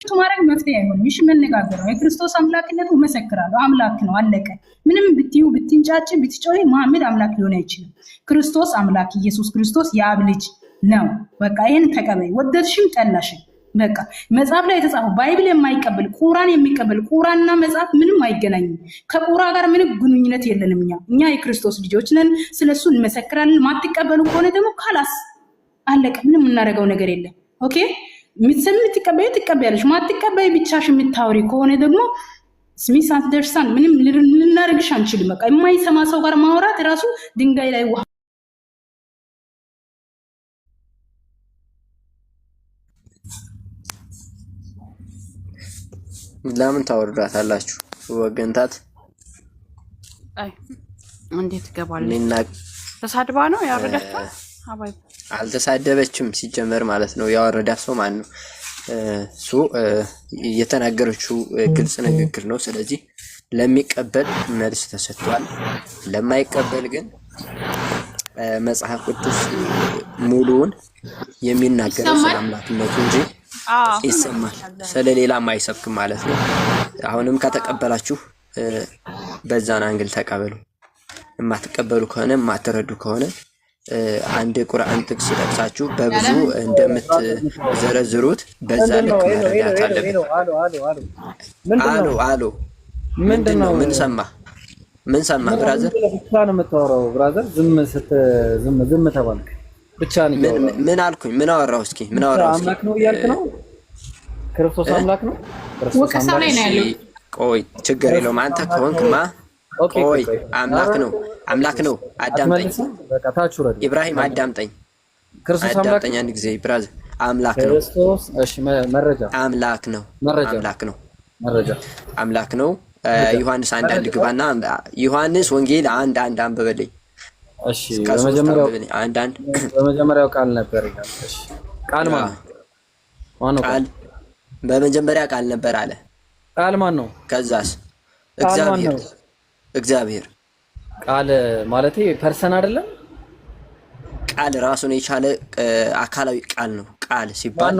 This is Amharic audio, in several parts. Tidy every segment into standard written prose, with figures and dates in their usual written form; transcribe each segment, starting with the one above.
ማድረግ መፍትሄ አይሆንም። እሺ መነጋገር ነው። የክርስቶስ አምላክነቱ መሰክራለሁ። አምላክ ነው አለቀ። ምንም ብትዩ ብትንጫጭ ብትጮይ መሐመድ አምላክ ሊሆን አይችልም። ክርስቶስ አምላክ ኢየሱስ ክርስቶስ የአብ ልጅ ነው። በቃ ይሄን ተቀበይ፣ ወደድሽም ጠላሽም። በቃ መጽሐፍ ላይ የተጻፈው ባይብል የማይቀበል ቁርአን የሚቀበል ቁርአንና መጽሐፍ ምንም አይገናኝም። ከቁርአን ጋር ምንም ግንኙነት የለንም። እኛ የክርስቶስ ልጆች ነን። ስለሱ እንመሰክራለን። ማትቀበሉ ከሆነ ደግሞ ካላስ አለቀ። ምንም እናደርገው ነገር የለም። ኦኬ የምትቀበይ ትቀበያለሽ። ማትቀበይ ብቻሽ የምታወሪ ከሆነ ደግሞ ስሚስ አትደርሳን። ምንም ልናደርግሽ አንችልም። በቃ የማይሰማ ሰው ጋር ማውራት ራሱ ድንጋይ ላይ ውሃ ለምን ታወርዳታላችሁ? ወገንታት አይ እንዴት ገባለች? ተሳድባ ነው ያወረዳችው? አባይ አልተሳደበችም ሲጀመር ማለት ነው። ያወረዳት ሰው ማን ነው? እሱ የተናገረችው ግልጽ ንግግር ነው። ስለዚህ ለሚቀበል መልስ ተሰጥቷል። ለማይቀበል ግን መጽሐፍ ቅዱስ ሙሉውን የሚናገረው ስለ አምላክነቱ እንጂ ይሰማል ስለሌላም አይሰብክም ማለት ነው። አሁንም ከተቀበላችሁ በዛን አንግል ተቀበሉ። የማትቀበሉ ከሆነ የማትረዱ ከሆነ አንድ ቁርአን ጥቅስ ይጠቅሳችሁ በብዙ እንደምትዘረዝሩት በዛ ልክ መረዳት አለብን። አሎ ምንድነው? ምን ሰማ ብራዘር? ብቻ ነው የምታወራው ብራዘር። ዝም ተባልክ ብቻ ነው። ምን አልኩኝ? ምን አወራው? እስኪ ምን አወራው? አምላክ ነው እያልክ ነው? ክርስቶስ አምላክ ነው? ወቀሳ ላይ ነው ያለው። ቆይ ችግር የለውም። አንተ ከሆንክማ ቆይ አምላክ ነው። አዳምጠኝ ኢብራሂም፣ አዳምጠኝ። ክርስቶስ አዳምጠኝ አንድ ጊዜ ብራዘር። አምላክ ነው ክርስቶስ። እሺ መረጃ አምላክ ነው። መረጃ አምላክ ነው። ዮሐንስ አንድ ግባና ዮሐንስ ወንጌል አንድ አንብበልኝ። እሺ በመጀመሪያው ቃል ነበር ይላል። እሺ ቃል ማን ነው? ቃል በመጀመሪያ ቃል ነበር አለ። ቃል ማን ነው? ከዛስ እግዚአብሔር። ቃል ማለት ፐርሰን አይደለም። ቃል ራሱን የቻለ አካላዊ ቃል ነው። ቃል ሲባል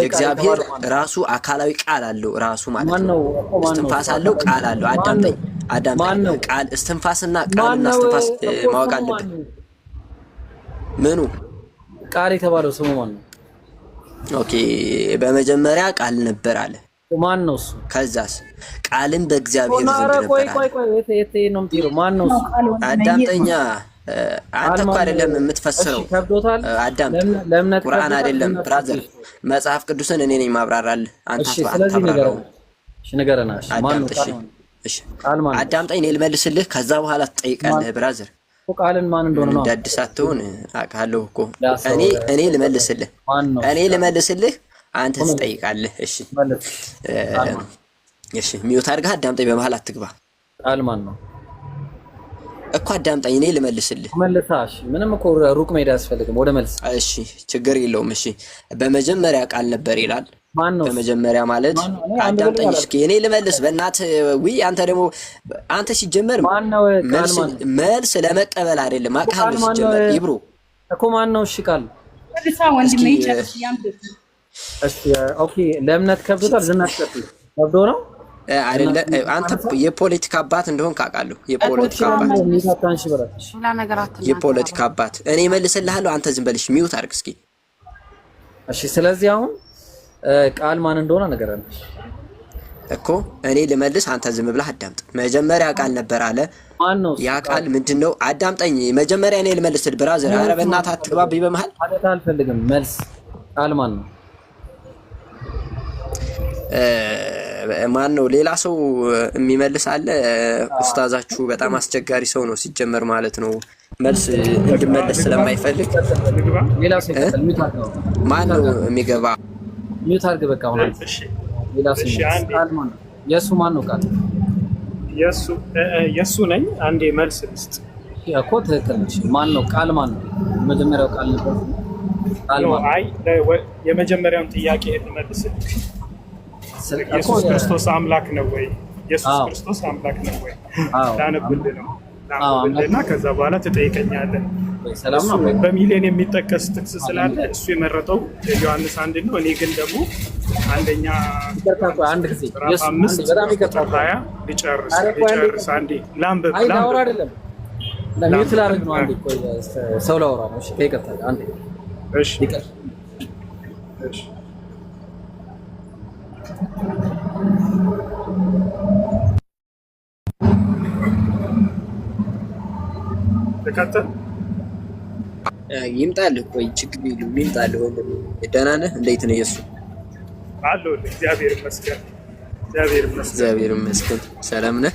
እግዚአብሔር ራሱ አካላዊ ቃል አለው። ራሱ ማለት ነው። እስትንፋስ አለው፣ ቃል አለው። አዳምጠኝ። ቃል እስትንፋስና ቃልና እስትንፋስ ማወቅ አለብን። ምኑ ቃል የተባለው ስሙ ማን ነው? ኦኬ በመጀመሪያ ቃል ነበር አለ። ማን ነው እሱ? ከዛስ ቃልም በእግዚአብሔር ዘንድ ነበር አለ። ማን ነው እሱ? አዳምጠኛ። አንተ እኮ አይደለም የምትፈስረው። አዳም ቁርአን አይደለም ብራዘር፣ መጽሐፍ ቅዱስን እኔ ነኝ ማብራራልህ። አንተ አታብራራው። እሺ ንገረና። ማን ነው? እሺ አዳምጠኝ፣ እኔ ልመልስልህ። ከዛ በኋላ ትጠይቃለህ ብራዘር። ቃልን ማን እንደሆነ ነው እንዳድሳተውን አውቃለሁ እኮ። እኔ ልመልስልህ፣ አንተ ትጠይቃለህ። እሺ ሚውት አድርገህ አዳምጠኝ፣ በመሃል አትግባ። ቃል ማን ነው እኮ? አዳምጠኝ፣ እኔ ልመልስልህ። መልሳሽ ምንም እኮ ሩቅ መሄድ አያስፈልግም። ወደ መልስ። እሺ ችግር የለውም። እሺ በመጀመሪያ ቃል ነበር ይላል። በመጀመሪያ ማለት አዳምጠኝ እስኪ፣ እኔ ልመልስ በእናትህ። አንተ ደግሞ አንተ ሲጀመር መልስ ለመቀበል አይደለም አቃሉ ሲጀመር ይብሩ እኮ ማን ነው? እሺ ቃል እሺ ኦኬ። ለእምነት ከብዶታል። ዝናሽ ከብዶ ነው አይደለ? አንተ የፖለቲካ አባት እንደሆን ካውቃለሁ። የፖለቲካ አባት እኔ መልስልሃለሁ፣ አንተ ዝም በልሽ። ሚውት አድርግ እስኪ። እሺ ስለዚህ አሁን ቃል ማን እንደሆነ ነገረን እኮ። እኔ ልመልስ፣ አንተ ዝም ብለህ አዳምጥ። መጀመሪያ ቃል ነበር አለ። ያ ቃል ምንድነው? አዳምጠኝ መጀመሪያ፣ እኔ ልመልስልህ ብራዘር። ኧረ በእናትህ አትግባብኝ በመሃል። አልፈልግም መልስ። ቃል ማን ነው? ማን ነው? ሌላ ሰው የሚመልስ አለ? ኡስታዛችሁ በጣም አስቸጋሪ ሰው ነው ሲጀመር ማለት ነው። መልስ እንድመለስ ስለማይፈልግ ሌላ ሰው ይቀጥል። ማን ነው የሚገባ? ሚውት አድርግ በቃ። አሁን ሌላ ሰው ቃል ማን ነው? የሱ ማን ነው? ቃል የሱ ነኝ። አንዴ መልስ ልስጥ እኮ። ትክክል ነሽ። ማን ነው? ቃል ማን ነው? መጀመሪያው ቃል ነበር። ቃል ማን? አይ የመጀመሪያውን ጥያቄ ልመልስልህ። ኢየሱስ ክርስቶስ አምላክ ነው ወይ? ኢየሱስ ክርስቶስ አምላክ ነው ወይ? ላነብልህ ነው እና ከዛ በኋላ ትጠይቀኛለህ። ሰላም ነው። በሚሊዮን የሚጠቀስ ጥቅስ ስላለ እሱ የመረጠው ዮሐንስ 1 ነው። እኔ ግን ደግሞ አንደኛ አንድ ጊዜ በጣም ይቀጥላል። ሊጨርስ አንዴ ላምብብ ላውራ አይደለም ለሚዩት ላደርግ ነው። አንዴ ቆይ ሰው ላውራ ነው። እሺ ይቀጥላል። አንዴ እሺ እሺ ተከተል ይምጣልህ። ቆይ ችግር የለውም ይምጣልህ። ወንድም ደህና ነህ? እንዴት ነው ኢየሱስ? አለሁ እግዚአብሔር ይመስገን። እግዚአብሔር ይመስገን። ሰላም ነህ?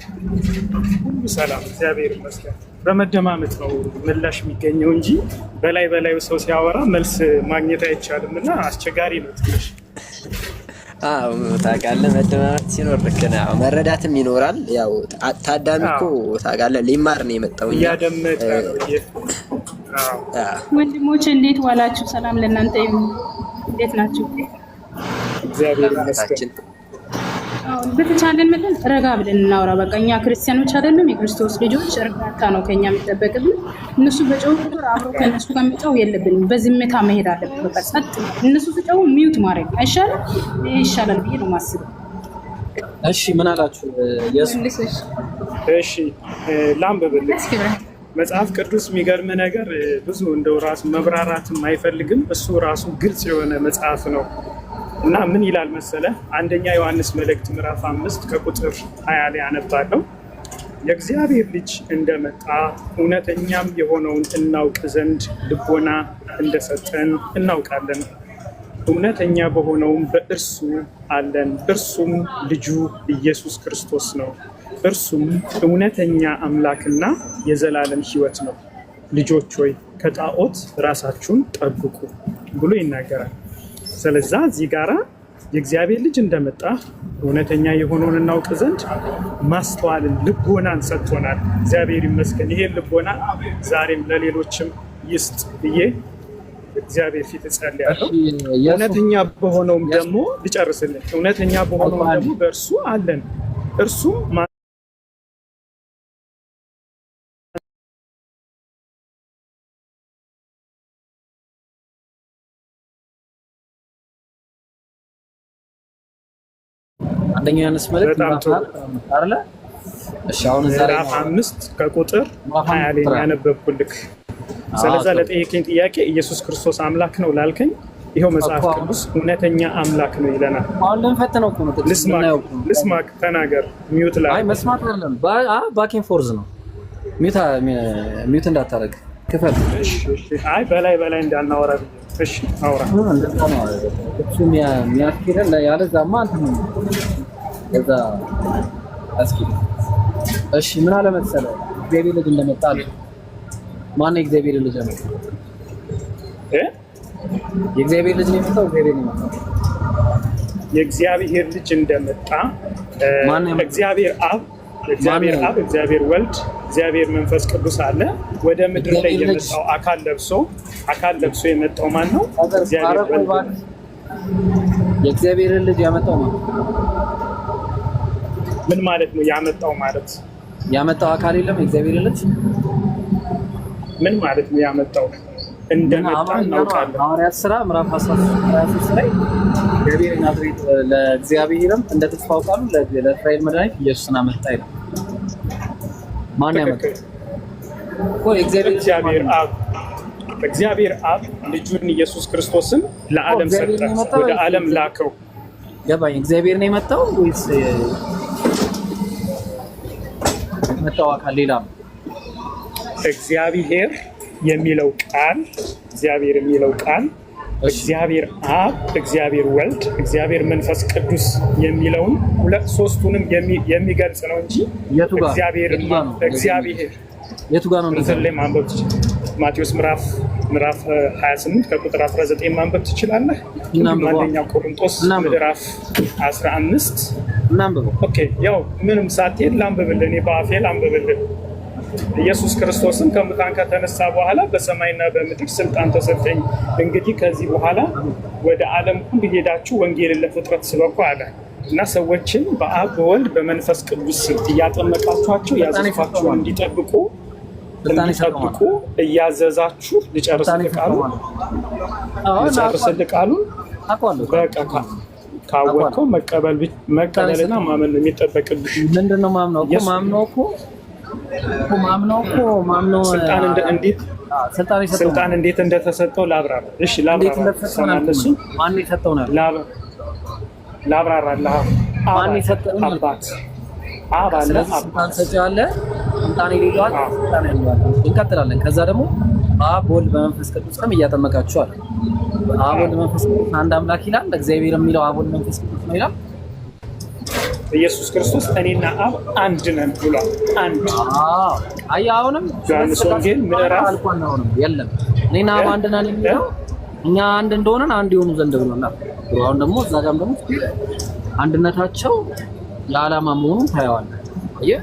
ሁሉ ሰላም እግዚአብሔር ይመስገን። በመደማመጥ ነው ምላሽ የሚገኘው እንጂ በላይ ሰው ሲያወራ መልስ ማግኘት አይቻልም እና አስቸጋሪ ነው ትንሽ። አዎ ታውቃለህ፣ መደማመጥ ሲኖር ልክ ነህ። መረዳትም ይኖራል። ያው ታዳሚ እኮ ታውቃለህ ሊማር ነው የመጣው እያደመጠ ነው። ወንድሞች እንዴት ዋላችሁ? ሰላም ለእናንተ ይሁን። እንዴት ናችሁ? እግዚአብሔር ይመስገን። በተቻለን መጠን ረጋ ብለን እናውራ። በቃ እኛ ክርስቲያኖች አይደለም የክርስቶስ ልጆች፣ እርጋታ ነው ከኛ የሚጠበቅብን። እነሱ በጨው ቁጥር አብሮ ከእነሱ ጋር መጫው የለብንም። በዝምታ መሄድ አለብን። በቃ ጸጥ። እነሱ ሲጫው ሚውት ማድረግ አይሻልም? ይሄ ይሻላል ብዬ ነው የማስበው። እሺ ምን አላችሁ? እሺ ላንብብልህ። መጽሐፍ ቅዱስ የሚገርም ነገር ብዙ እንደው ራሱ መብራራትም አይፈልግም። እሱ ራሱ ግልጽ የሆነ መጽሐፍ ነው እና ምን ይላል መሰለ? አንደኛ ዮሐንስ መልእክት ምዕራፍ 5 ከቁጥር 20 ላይ አነባለሁ። የእግዚአብሔር ልጅ እንደመጣ እውነተኛም የሆነውን እናውቅ ዘንድ ልቦና እንደሰጠን እናውቃለን። እውነተኛ በሆነውም በእርሱ አለን፣ እርሱም ልጁ ኢየሱስ ክርስቶስ ነው። እርሱም እውነተኛ አምላክና የዘላለም ሕይወት ነው። ልጆች ሆይ ከጣዖት ራሳችሁን ጠብቁ ብሎ ይናገራል። ስለዛ እዚህ ጋራ የእግዚአብሔር ልጅ እንደመጣ እውነተኛ የሆነውን እናውቅ ዘንድ ማስተዋልን ልቦናን ሰጥቶናል። እግዚአብሔር ይመስገን። ይሄን ልቦና ዛሬም ለሌሎችም ይስጥ ብዬ እግዚአብሔር ፊት እጸልያለሁ። እውነተኛ በሆነውም ደግሞ ልጨርስልን። እውነተኛ በሆነውም ደግሞ በእርሱ አለን፣ እርሱም አንደኛ ዮሐንስ መልእክት አይደለ? እሺ አሁን ዛሬ ምዕራፍ 5 ከቁጥር 20 ላይ ያነበብኩልክ። ስለዛ ለጠየቀኝ ጥያቄ ኢየሱስ ክርስቶስ አምላክ ነው ላልከኝ ይሄው መጽሐፍ ቅዱስ እውነተኛ አምላክ ነው ይለናል። አሁን ለምፈተነው እኮ ነው። ልስማክ ተናገር። ሚውት ላይ አይ መስማት አይደለም ባኪን ፎርዝ ነው። ሚውት እንዳታረግ ክፈል። አይ በላይ እንዳናወራ። እሺ አውራ። እንደዛ ነው እሱ የሚያስኬደን ያለዛማ አንተ ነው ከዛ አስኪድ። እሺ ምን አለ መሰለህ? እግዚአብሔር ልጅ እንደመጣ አለ። ማን ነው እግዚአብሔር ልጅ ነው? የእግዚአብሔር ልጅ ነው የመጣው። እግዚአብሔር ነው የመጣው። የእግዚአብሔር ልጅ እንደመጣ እግዚአብሔር አብ፣ እግዚአብሔር ወልድ፣ እግዚአብሔር መንፈስ ቅዱስ አለ። ወደ ምድር ላይ የመጣው አካል ለብሶ የመጣው ማን ነው? እግዚአብሔር ወልድ። የእግዚአብሔር ልጅ ያመጣው ማን? ምን ማለት ነው ያመጣው ማለት? ያመጣው አካል የለም። የእግዚአብሔር ልጅ ምን ማለት ነው ያመጣው? እንደመጣ እናውቃለን። ሐዋርያት ሥራ ምዕራፍ 13 ላይ እግዚአብሔር ናዝሬት ለእግዚአብሔርም እንደ ተስፋው ቃሉ ለእስራኤል መድኃኒት ኢየሱስን አመጣ ይላል። ማን ያመጣው? እግዚአብሔር አብ ልጁን ኢየሱስ ክርስቶስን ለዓለም ሰጠ፣ ወደ ዓለም ላከው። ገባኝ። እግዚአብሔር ነው የመጣው ወይስ የመጣው አካል ሌላ ነው? እግዚአብሔር የሚለው ቃል እግዚአብሔር አብ፣ እግዚአብሔር ወልድ፣ እግዚአብሔር መንፈስ ቅዱስ የሚለውን ሶስቱንም የሚገልጽ ነው እንጂ እግዚአብሔር የቱ ጋር ነው? እንደዚህ ማንበብ ትችላለህ። ማቴዎስ ምዕራፍ 28 ከቁጥር 19 ማንበብ ትችላለህ። አንደኛ ቆሮንቶስ ምዕራፍ 15 እናንብበው። ኦኬ ያው ምንም ሳትሄድ ላንብብልህ፣ እኔ በአፌ ላንብብልህ። ኢየሱስ ክርስቶስን ከሙታን ከተነሳ በኋላ በሰማይና በምድር ስልጣን ተሰጠኝ፣ እንግዲህ ከዚህ በኋላ ወደ ዓለም ሁሉ ሄዳችሁ ወንጌልን ለፍጥረት ስበኩ አለ እና ሰዎችን በአብ በወልድ በመንፈስ ቅዱስ ስም እያጠመቃችኋቸው ያዘዝኳቸውን እንዲጠብቁ እያዘዛችሁ ልጨርስልህ ቃሉን ካወቅከው መቀበልና ማመን ነው የሚጠበቅብሽ። ምንድነው ማምነው እኮ ስልጣን እንዴት እንደተሰጠው ላብራራ። እሺ ላብራራ። ሰማለሽ? ማን የሰጠው ነው? ላብራራ። ማን የሰጠው ነው? አባት አለ። ስልጣን ሰጪ አለ፣ ስልጣን የሌለው አለ፣ ስልጣን ያለው አለ። እንቀጥላለን። ከዛ ደግሞ አብ ወልድ በመንፈስ ቅዱስ ስም እያጠመቃችሁ አለ። አብ ወልድ መንፈስ ቅዱስ አንድ አምላክ ይላል። እግዚአብሔር የሚለው አብ ወልድ መንፈስ ቅዱስ ነው ይላል። ኢየሱስ ክርስቶስ እኔና አብ አንድ ነን ብሏል። አንድ አሁንም ዮሐንስ ወንጌል ምዕራፍ አሁንም የለም እኔና አብ አንድ ነን የሚለው እኛ አንድ እንደሆነን አንድ ይሆኑ ዘንድ ብሎናል። አሁን ደግሞ እዛ ጋርም ደግሞ አንድነታቸው የዓላማ መሆኑን ታየዋለህ። አየህ፣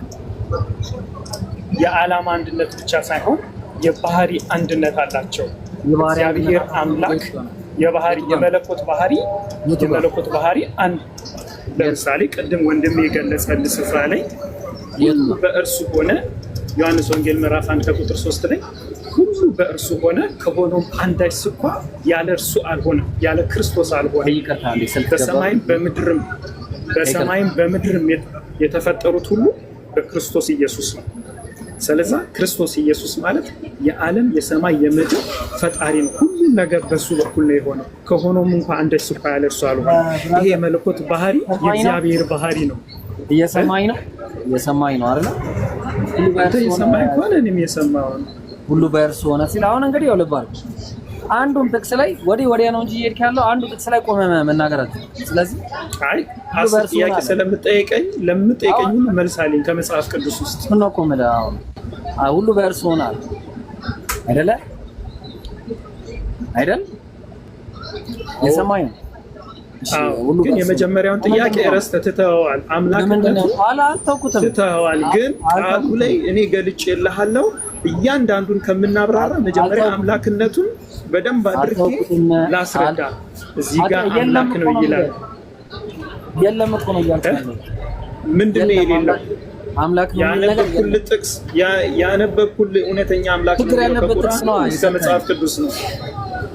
የዓላማ አንድነት ብቻ ሳይሆን የባህሪ አንድነት አላቸው። እግዚአብሔር አምላክ የመለኮት ባህሪ አንድ። ለምሳሌ ቅድም ወንድም የገለጸልህ ስፍራ ላይ ሁሉ በእርሱ ሆነ፣ ዮሐንስ ወንጌል ምዕራፍ 1 ከቁጥር 3 ላይ ሁሉ በእርሱ ሆነ ከሆነም አንዳች ስንኳ ያለ እርሱ አልሆነም፣ ያለ ክርስቶስ አልሆነም። በሰማይም በምድርም የተፈጠሩት ሁሉ በክርስቶስ ኢየሱስ ነው። ስለዚህ ክርስቶስ ኢየሱስ ማለት የዓለም የሰማይ የምድር ፈጣሪ ነው። ሁሉም ነገር በሱ በኩል ነው የሆነው። ከሆነም እንኳን አንዳች ስንኳ ያለ እርሱ አልሆነም። ይሄ የመለኮት ባህሪ የእግዚአብሔር ባህሪ ነው። እየሰማኝ ነው አይደል? አንተ የሰማኝ እንኳን እኔም የሰማው ነው። ሁሉ በእርሱ ሆነ ሲል አሁን እንግዲህ ያው ልባል አንዱን ጥቅስ ላይ ወዲያ ነው እንጂ እየሄድክ ያለው አንዱ ጥቅስ ላይ ቆመ መናገር አትችልም። ስለዚህ ጥያቄ ስለምጠይቀኝ ሁሉ መልስ አለኝ ከመጽሐፍ ቅዱስ ውስጥ ነው እኮ የምልህ። አሁን ሁሉ በእርሱ ሆናል አይደል? የሰማኝ ነው። ግን የመጀመሪያውን ጥያቄ ረስተህ ትተኸዋል። አምላክነቱ ትተኸዋል። ግን ቃሉ ላይ እኔ ገልጬልሃለሁ። እያንዳንዱን ከምናብራራ መጀመሪያ አምላክነቱን በደንብ አድርጌ ላስረዳ። እዚህ ጋር አምላክ ነው ይላል። የለም እኮ ነው እያልኩህ። ምንድን ነው የሌለው? አምላክ ነው ያነበብኩልህ ጥቅስ ያነበብኩልህ እውነተኛ አምላክ ነው ከመጽሐፍ ቅዱስ ነው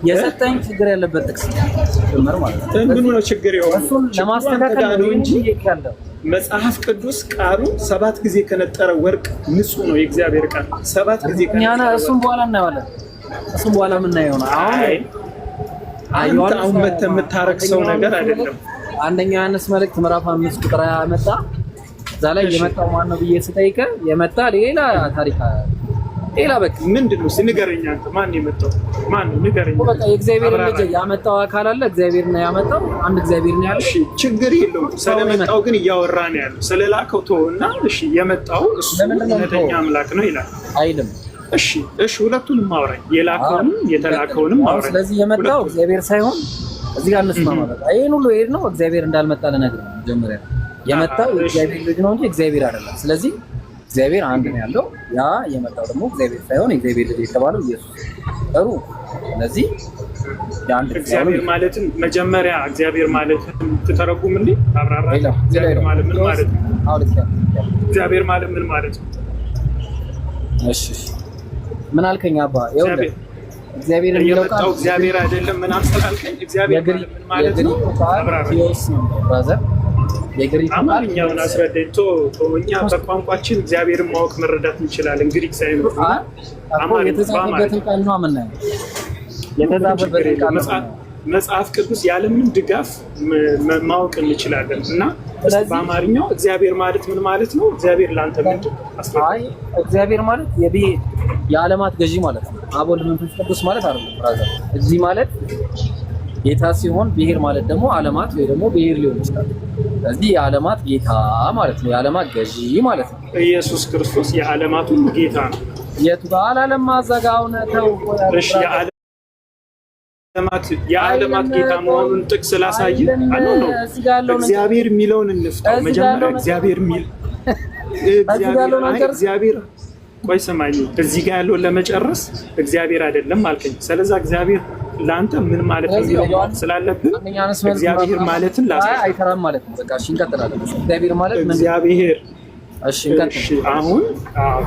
የሰጠኝ። ችግር ያለበት ጥቅስ ጀመር ማለት ነው። ምኑ ነው ችግር የሆነው? እሱን ለማስተካከል ነው እንጂ መጽሐፍ ቅዱስ ቃሉ 7 ጊዜ ከነጠረ ወርቅ ንጹህ ነው። የእግዚአብሔር ቃል 7 ጊዜ ከነጠረ እሱን በኋላ እናየዋለን። እሱን በኋላ የምናየው ነው። አሁን መተህ የምታረክሰው ነገር አይደለም። አንደኛ ዮሐንስ መልእክት ምዕራፍ 5 ቁጥር 20 መጣ። እዛ ላይ የመጣው ማን ነው ብዬ ስጠይቅህ የመጣ ሌላ ታሪክ ሌላ በቃ ምንድን ነው ንገረኝ። አንተ ማን የመጣው ማን ነው ንገረኝ። በቃ የእግዚአብሔር ልጅ ያመጣው አካል አለ። እግዚአብሔር ነው ያመጣው። አንድ እግዚአብሔር ነው ያለው። እሺ ችግር የለውም። ስለመጣው ግን እያወራ ነው ያለው። ስለላከው ተወውና፣ እሺ የመጣው እሱ እውነተኛ አምላክ ነው ይላል አይልም? እሺ ሁለቱንም አውራኝ፣ የላከውንም የተላከውንም አውራኝ። ስለዚህ የመጣው እግዚአብሔር ሳይሆን እዚህ ጋር እንስማማ። በቃ ይሄን ሁሉ ይሄድ ነው እግዚአብሔር እንዳልመጣ ልነግርህ ነው። መጀመሪያ የመጣው እግዚአብሔር ልጅ ነው እንጂ እግዚአብሔር አይደለም። ስለዚህ እግዚአብሔር አንድ ነው ያለው። ያ የመጣው ደግሞ እግዚአብሔር ሳይሆን እግዚአብሔር ልጅ የተባለው ኢየሱስ ጥሩ። ስለዚህ የአንድ እግዚአብሔር ማለትም መጀመሪያ እግዚአብሔር ማለትም ትተረጉም እንዴ አብራራ። እግዚአብሔር ማለት ምን ማለት ነው? እግዚአብሔር ማለት ምን ማለት ነው? እሺ ምን አልከኝ አባ? ይኸውልህ እግዚአብሔር የሚለው ቃል እግዚአብሔር አይደለም ምን አልከኝ? እግዚአብሔር ምን ማለት ነው? አብራራ። ብራዘር አማርኛውን አስረዳኝ። እኛ በቋንቋችን እግዚአብሔርን ማወቅ መረዳት እንችላለን። ግሪክ ሳይሆን የተጻፈበትን ቃል ነው የምናየው። የተጻፈበትን ቃል መጽሐፍ ቅዱስ ያለምንም ድጋፍ ማወቅ እንችላለን። እና በአማርኛው እግዚአብሔር ማለት ምን ማለት ነው? እግዚአብሔር ለአንተ ምንድን ነው? እግዚአብሔር ማለት የዓለማት ገዢ ማለት ነው። አብ ወልድ መንፈስ ቅዱስ ማለት አይደለም ብራዘር። እዚህ ማለት ጌታ ሲሆን ብሔር ማለት ደግሞ ዓለማት ወይ ደግሞ ብሔር ሊሆን ይችላል። ስለዚህ የዓለማት ጌታ ማለት ነው። የዓለማት ገዢ ማለት ነው። ኢየሱስ ክርስቶስ የዓለማት ሁሉ ጌታ ነው። የቱ ጋር ዓለም ማዘጋውን ተው። እሺ የዓለማት ጌታ መሆኑን ጥቅስ ላሳይ ነው። እግዚአብሔር የሚለውን እንፍታው መጀመሪያ። እግዚአብሔር ቆይ ስማኝ፣ እዚህ ጋር ያለውን ለመጨረስ እግዚአብሔር አይደለም አልከኝ። ስለዚህ እግዚአብሔር ለአንተ ምን ማለት ነው የሚለው ስላለብን እግዚአብሔር ማለትን አይተራም ማለት ነው። በቃ እሺ እንቀጥላለን። እግዚአብሔር ማለት ምን? እግዚአብሔር እሺ እንቀጥል። አሁን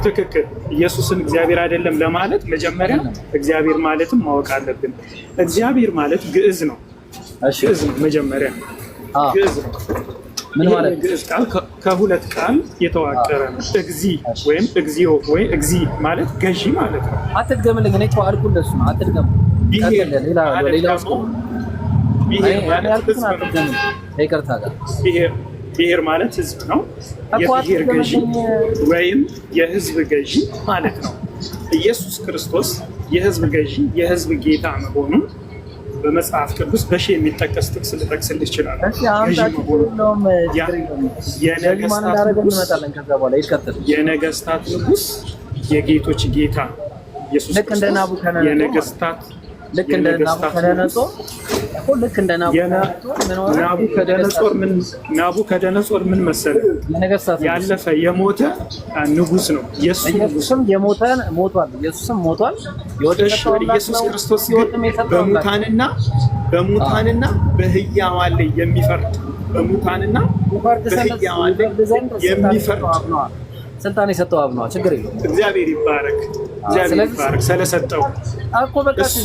ትክክል። ኢየሱስን እግዚአብሔር አይደለም ለማለት መጀመሪያ እግዚአብሔር ማለትን ማወቅ አለብን። እግዚአብሔር ማለት ግዕዝ ነው። ግዕዝ ነው መጀመሪያ። ግዕዝ ነው። ምን ማለት ግዕዝ ቃል ከሁለት ቃል የተዋቀረ ነው። እግዚ ወይም እግዚኦ ወይ እግዚ ማለት ገዢ ማለት ነው። አትድገምልኝ። እኔ ተዋልኩ እንደሱ ነው። አትድገም። ብሔር ማለት ህዝብ ነው። የብሔር ገዢ ወይም የህዝብ ገዢ ማለት ነው። ኢየሱስ ክርስቶስ የህዝብ ገዢ የህዝብ ጌታ መሆኑን በመጽሐፍ ቅዱስ በሺ የሚጠቀስ ጥቅስ ልጠቅስልህ ይችላል። የነገስታት ንጉስ የጌቶች ጌታ ኢየሱስ ክርስቶስ የነገስታት ልክ እንደ ናቡከደነጾር ምን መሰለህ? ያለፈ የሞተ ንጉስ ነው። ኢየሱስም ሞቷል። ኢየሱስ ክርስቶስ ግን በሙታንና በሕያዋን ላይ የሚፈርድ ስልጣን የሰጠው አብ ነው። ችግር የለውም። እግዚአብሔር ይባረክ ስለሰጠው እሱ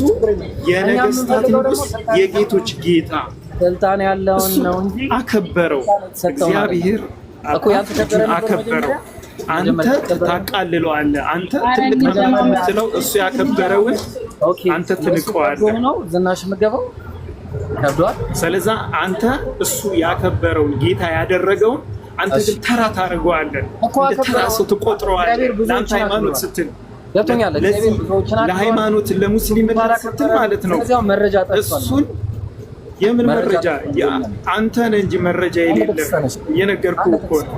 የነገስታት ንጉስ የጌቶች ጌታ ስልጣን ያለውን ነው እንጂ አከበረው። እግዚአብሔር አከበረው። አንተ ታቃልለዋለህ። አንተ ትልቅ ነው የምትለው እሱ ያከበረውን አንተ ትንቀዋለህ። ዝናሽ የምትገባው ከብዷል። ስለዚህ አንተ እሱ ያከበረውን ጌታ ያደረገውን አንተ ግን ተራ ታደርገዋለህ። እንደ ተራ ሰው ትቆጥረዋለህ። ለአንተ ሃይማኖት ስትል ለሃይማኖት ለሙስሊም ስትል ማለት ነው። እሱን የምን መረጃ አንተ ነህ እንጂ መረጃ የሌለህ እየነገርኩህ እኮ ነው።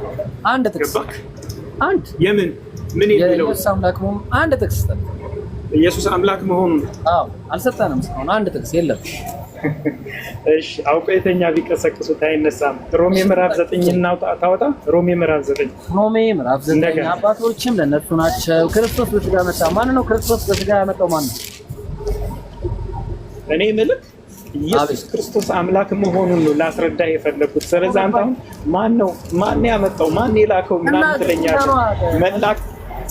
አንድ ጥቅስ የምን ምን የሚለው አንድ ጥቅስ ኢየሱስ አምላክ መሆኑን አልሰጠንም። አንድ ጥቅስ የለም። እሺ አውቀው የተኛ ቢቀሰቅሱት አይነሳም። ሮሜ ምዕራፍ 9 ታወጣ። ሮሜ ምዕራፍ 9 አባቶችም ለነሱ ናቸው። ክርስቶስ በስጋ መጣ። ማን ነው ክርስቶስ በስጋ ያመጣው? ማን ነው? እኔ ምልክ ኢየሱስ ክርስቶስ አምላክ መሆኑን ነው ላስረዳ የፈለኩት። ስለዚህ አንተ አሁን ማን ያመጣው ማን የላከው ምናምን ትለኛለህ። መላክ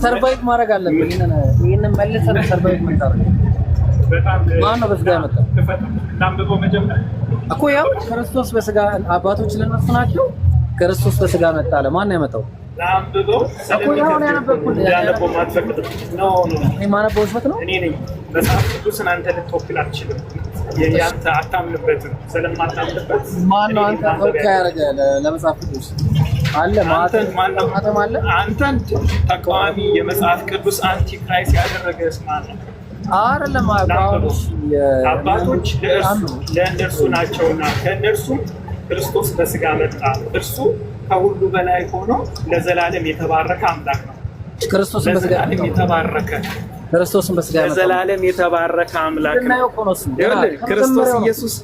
ሰርቫይቭ ማድረግ አለብን። ይሄንን መልሰን ሰርቫይቭ ማድረግ ማን ነው በስጋ ያመጣው? ላምበው መጀመሪያ እኮ ያው ክርስቶስ በስጋ አባቶች ለነሱ ናቸው። ክርስቶስ በስጋ መጣ አለ። ማን ነው ያመጣው? ላምበው እኮ ያው ነው ያነበብኩት። ያነበው ማትፈቅድ ነው እኔ ማነበው ውሸት ነው። እኔ ነኝ መጽሐፍ ቅዱስን አንተ ልትወክል አትችልም። ያንተ አታምንበትም። ስለማታምንበት ማን ነው አንተ ተወካይ ያደረገ ለመጽሐፍ ቅዱስ? አለ አንተን ተቃዋሚ የመጽሐፍ ቅዱስ አንቲ ክራይስት ያደረገስ ማን ነው? አይደለም አባቶች ለእነርሱ ናቸውና ከእነርሱም ክርስቶስ በስጋ መጣ። እርሱ ከሁሉ በላይ ሆኖ ለዘላለም የተባረከ አምላክ ነው። ክርስቶስን በስጋ የተባረከ ለዘላለም የተባረከ አምላክ ነው። ክርስቶስ ኢየሱስ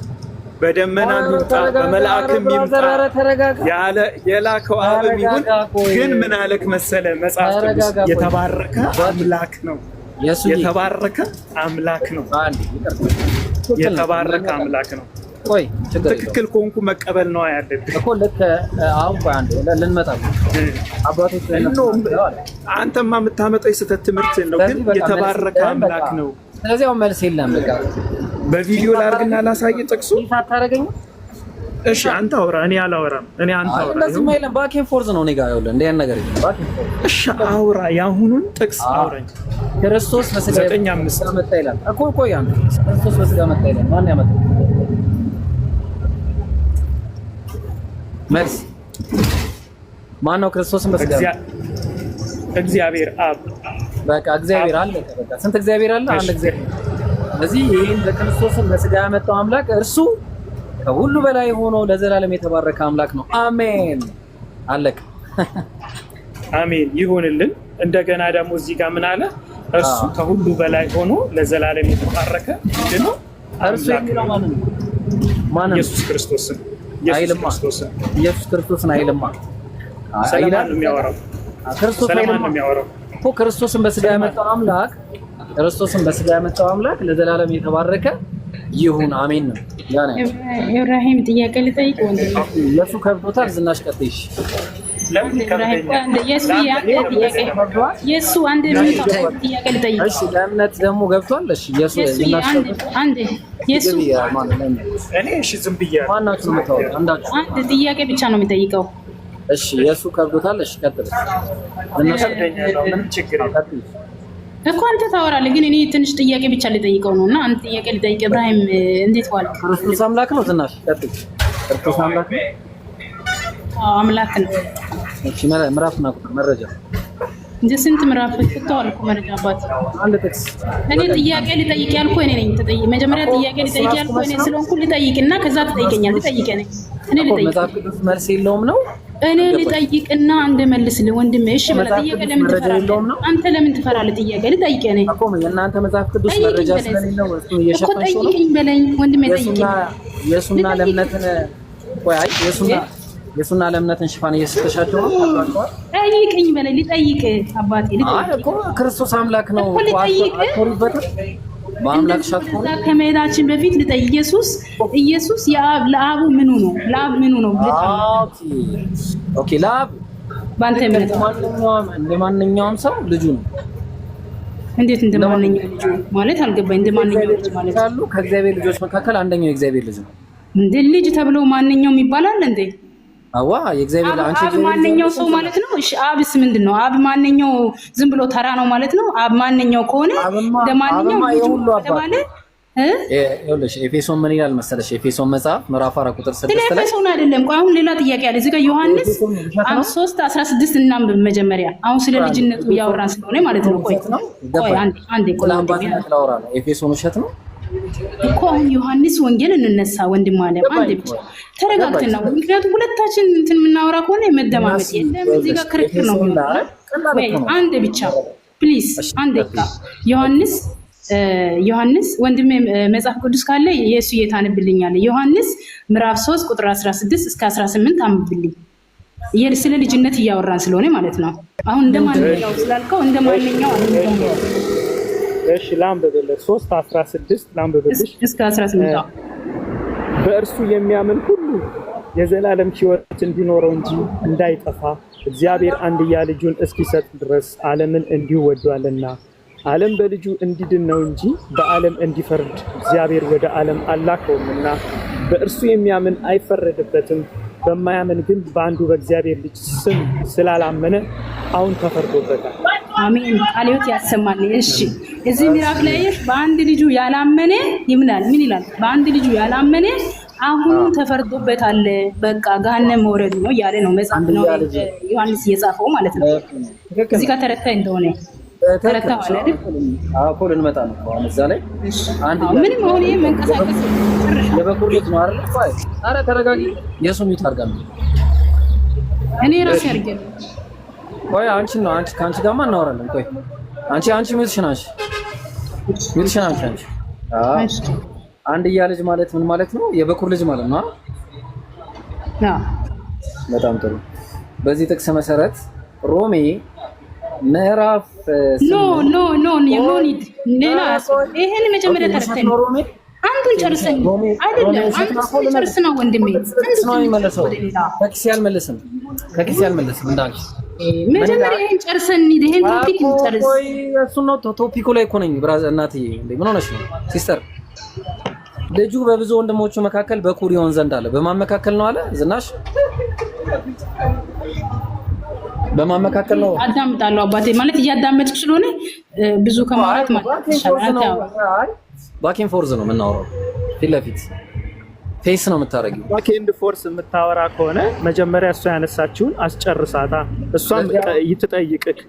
በደመና ይምጣ በመልአክም ይምጣ የላከው አብም ይሁን፣ ግን ምን አለክ መሰለ መጽሐፍ ቅዱስ የተባረከ አምላክ ነው። የተባረከ አምላክ ነው። የተባረከ አምላክ ነው። ቆይ ትክክል ከሆንኩ መቀበል ነው ያለብህ እኮ። ልክ አሁን ቆይ አንዴ ልንመጣ አባቶች አንተማ የምታመጣው የስህተት ትምህርት ነው። ግን የተባረከ አምላክ ነው። ስለዚህ አሁን መልስ የለም። በቃ በቪዲዮ ላድርግና ላሳይ ጥቅሱ ታታረገኝ። እሺ አንተ አውራ፣ እኔ አላወራም። እኔ አንተ አውራ። እንደዚህ ማይለም ባክ ኤንድ ፎርዝ ነው። እኔ ጋር ያለው እንደ ያን ነገር የለም። ባክ ኤንድ ፎርዝ። እሺ አውራ፣ ያሁኑን ጥቅስ አውራኝ። ክርስቶስ በስጋ መጣ ይላል እኮ። ቆይ አንተ ክርስቶስ በስጋ መጣ ይላል። ማን ያመጣው? መልስ ማን ነው? ክርስቶስን በስጋ እግዚአብሔር አብ። በቃ እግዚአብሔር አለ። በቃ ስንት እግዚአብሔር አለ? አንድ እግዚአብሔር። ስለዚህ ይሄን በክርስቶስን በስጋ ያመጣው አምላክ እርሱ ከሁሉ በላይ ሆኖ ለዘላለም የተባረከ አምላክ ነው። አሜን። አለቀ። አሜን ይሁንልን። እንደገና ደግሞ እዚህ ጋር ምን አለ? እርሱ ከሁሉ በላይ ሆኖ ለዘላለም የተባረከ ነው። እርሱ የሚለው ማን ነው? ኢየሱስ ክርስቶስን። ኢየሱስ ክርስቶስን አይልማ። ሰለማን ነው የሚያወራው። ሰለማን ነው የሚያወራው እኮ። ክርስቶስን በስጋ ያመጣው አምላክ ለዘላለም የተባረከ ይሁን። አሜን ነው። ኢብራሂም ጥያቄ ልጠይቅ ወንድም። ለሱ ከብቶታል። ዝናሽ ቀጥይሽ ለምን ይከብደኛል? የሱ አንድ ጥያቄ ልጠይቅ። እሺ ለእምነት ደግሞ ገብቷል። እሺ የሱ አንድ የሱ እኔ እሺ ዝም ብያለሁ። ማናችሁ ነው የምታወራው? አንዳችሁ አንድ ጥያቄ ብቻ ነው የሚጠይቀው። እሺ የሱ ከብዶታል። እሺ ቀጥል። ይከብደኛል። ምንም ችግር የለም እኮ አንተ ታወራለህ፣ ግን እኔ ትንሽ ጥያቄ ብቻ ልጠይቀው ነው እና አንድ ጥያቄ ልጠይቅ። ኢብራሂም እንዴት ዋልክ? ክርስቶስ አምላክ ነው። ዝናሽ ቀጥል። ክርስቶስ አምላክ ነው። አምላክ ነው። እሺ ምዕራፍና ቁጥር መረጃ እንደ ስንት ምዕራፍ ተጠዋል እኮ መረጃ አባት። አንድ ጥቅስ እኔ ጥያቄ ልጠይቅ ያልኩ እኔ ነኝ። መጀመሪያ ጥያቄ ልጠይቅ ያልኩ እኔ ስለሆንኩ ልጠይቅና ከዛ ትጠይቀኛለህ። ልጠይቅ እኔ ልጠይቅ። መጽሐፍ ቅዱስ መልስ የለውም ነው። እኔ ልጠይቅና አንድ መልስልህ ወንድሜ። እሺ በላ ጥያቄ ለምን ትፈራለህ? አንተ ለምን ትፈራለህ? ጥያቄ ልጠይቅ እኔ እኮ የእናንተ መጽሐፍ ቅዱስ መረጃ ስለሌለው እሱ እየሸፈንሽ ነው። ጠይቅኝ በለኝ ወንድሜ ጠይቅኝ። የሱና ለእምነትን ወይ አይ የሱና ለእምነትን ሽፋን እየሰጠሻቸው ነው። ጠይቅኝ በለኝ። ልጠይቅ አባቴ ልጠይቅ። አይ እኮ ክርስቶስ አምላክ ነው። አትኮሪበትም በአምላክ ሻትኮሪ። ከመሄዳችን በፊት ልጠይቅ። ኢየሱስ ለአቡ ምኑ ነው? ለአብ ምኑ ነው? ኦኬ ለአብ ባንተ እምነት እንደማንኛውም ሰው ልጁ ነው። እንዴት እንደማንኛውም ልጅ ማለት አልገባኝ። እንደማንኛውም ልጅ ማለት ካሉ ከእግዚአብሔር ልጆች መካከል አንደኛው የእግዚአብሔር ልጅ ነው። እንደ ልጅ ተብሎ ማንኛውም ይባላል እንዴ? አዋ የእግዚአብሔር አንቺ አብ ማንኛው ሰው ማለት ነው። እሺ አብስ ምንድነው? አብ ማንኛው ዝም ብሎ ተራ ነው ማለት ነው። አብ ማንኛው ከሆነ እንደማንኛው ልጅ ተባለ። ይኸውልሽ ኤፌሶን ምን ይላል መሰለሽ? ኤፌሶን መጽሐፍ ምዕራፍ 4 ቁጥር 6 ላይ ኤፌሶን አይደለም። ቆይ አሁን ሌላ ጥያቄ አለ እዚህ ጋር ዮሐንስ 3:16 እናንብብ መጀመሪያ። አሁን ስለ ልጅነቱ እያወራን ስለሆነ ማለት ነው። ቆይ አንዴ ኤፌሶን ውሸት ነው እኮ አሁን ዮሐንስ ወንጌል እንነሳ ወንድም አለ። አንዴ ብቻ ተረጋግተን ነው። ምክንያቱም ሁለታችን እንትን የምናወራ ከሆነ መደማመጥ የለም። እዚህ ጋር ክርክር ነው የሚሆነው። አንዴ ብቻ ፕሊዝ አንዴ ቃ ዮሐንስ ወንድሜ መጽሐፍ ቅዱስ ካለ ኢየሱስ እየታነብልኛል። ዮሐንስ ምዕራፍ 3 ቁጥር 16 እስከ 18 አንብብልኝ። ስለ ልጅነት እያወራን ስለሆነ ማለት ነው። አሁን እንደማንኛው ስላልከው እንደማንኛው እሺ ላምበበለ 3:16 ላምበበልሽ እስከ 18 በእርሱ የሚያምን ሁሉ የዘላለም ሕይወት እንዲኖረው እንጂ እንዳይጠፋ እግዚአብሔር አንድያ ልጁን እስኪሰጥ ድረስ ዓለምን እንዲሁ ወዷልና። ዓለም በልጁ እንዲድን ነው እንጂ በዓለም እንዲፈርድ እግዚአብሔር ወደ ዓለም አላከውምና። በእርሱ የሚያምን አይፈረድበትም። በማያምን ግን በአንዱ በእግዚአብሔር ልጅ ስም ስላላመነ አሁን ተፈርዶበታል። አሜን። ቃልዮት ያሰማል። እሺ እዚህ ምዕራፍ ላይ በአንድ ልጁ ያላመነ ይምናል። ምን ይላል? በአንድ ልጁ ያላመነ አሁን ተፈርዶበታል። በቃ ገሃነም መውረዱ ነው ያለ ነው መጽሐፍ ነው ዮሐንስ እየጻፈው ማለት ነው። እዚህ ጋር ተረታ እንደሆነ ተረታ ማለት አዎ ልንመጣ ነው። አሁን እዛ ላይ አንድ ምንም አሁን ይሄ መንቀሳቀስ የበኩር ልጅ ነው አይደል? ቆይ ኧረ ተረጋጊ። የሱም ይታርጋል። እኔ ራሴ አድርጌ ቆይ አንቺ ከአንቺ ጋርማ እናወራለን። ቆይ አንቺ ምትሽናሽ አንቺ አንድያ ልጅ ማለት ምን ማለት ነው? የበኩር ልጅ ማለት ነው። በጣም ጥሩ። በዚህ ጥቅስ መሰረት ሮሜ ምዕራፍ ኖ ሌላ ይሄን መጀመሪያ ተረተን አንዱን ጨርሰን አይደለም አንዱን ጨርሰን ወንድሜ ነው የሚመለሰው። ከኪስ ያልመለስም እንዳልሽ መጀመሪያ ይሄን ጨርሰን ይሄን ቶፒክ እንጨርስ። ቆይ እሱ ነው ቶፒኩ ላይ እኮ ነኝ። ብራዘር እናትዬ ምን ሆነሽ ነው ሲስተር? ልጁ በብዙ ወንድሞቹ መካከል በኩር ይሆን ዘንድ አለ። በማን መካከል ነው አለ? ዝናሽ በማን መካከል ነው? አዳምጣለሁ አባቴ ማለት እያዳመጥክ ስለሆነ ብዙ ከማውራት ማለት ይሻላል። ባኪን ፎርዝ ነው የምናወራው። ፊት ለፊት ፌስ ነው የምታረጊው። ባኪንድ ፎርስ የምታወራ ከሆነ መጀመሪያ እሷ ያነሳችውን አስጨርሳታ። እሷም ይትጠይቅክ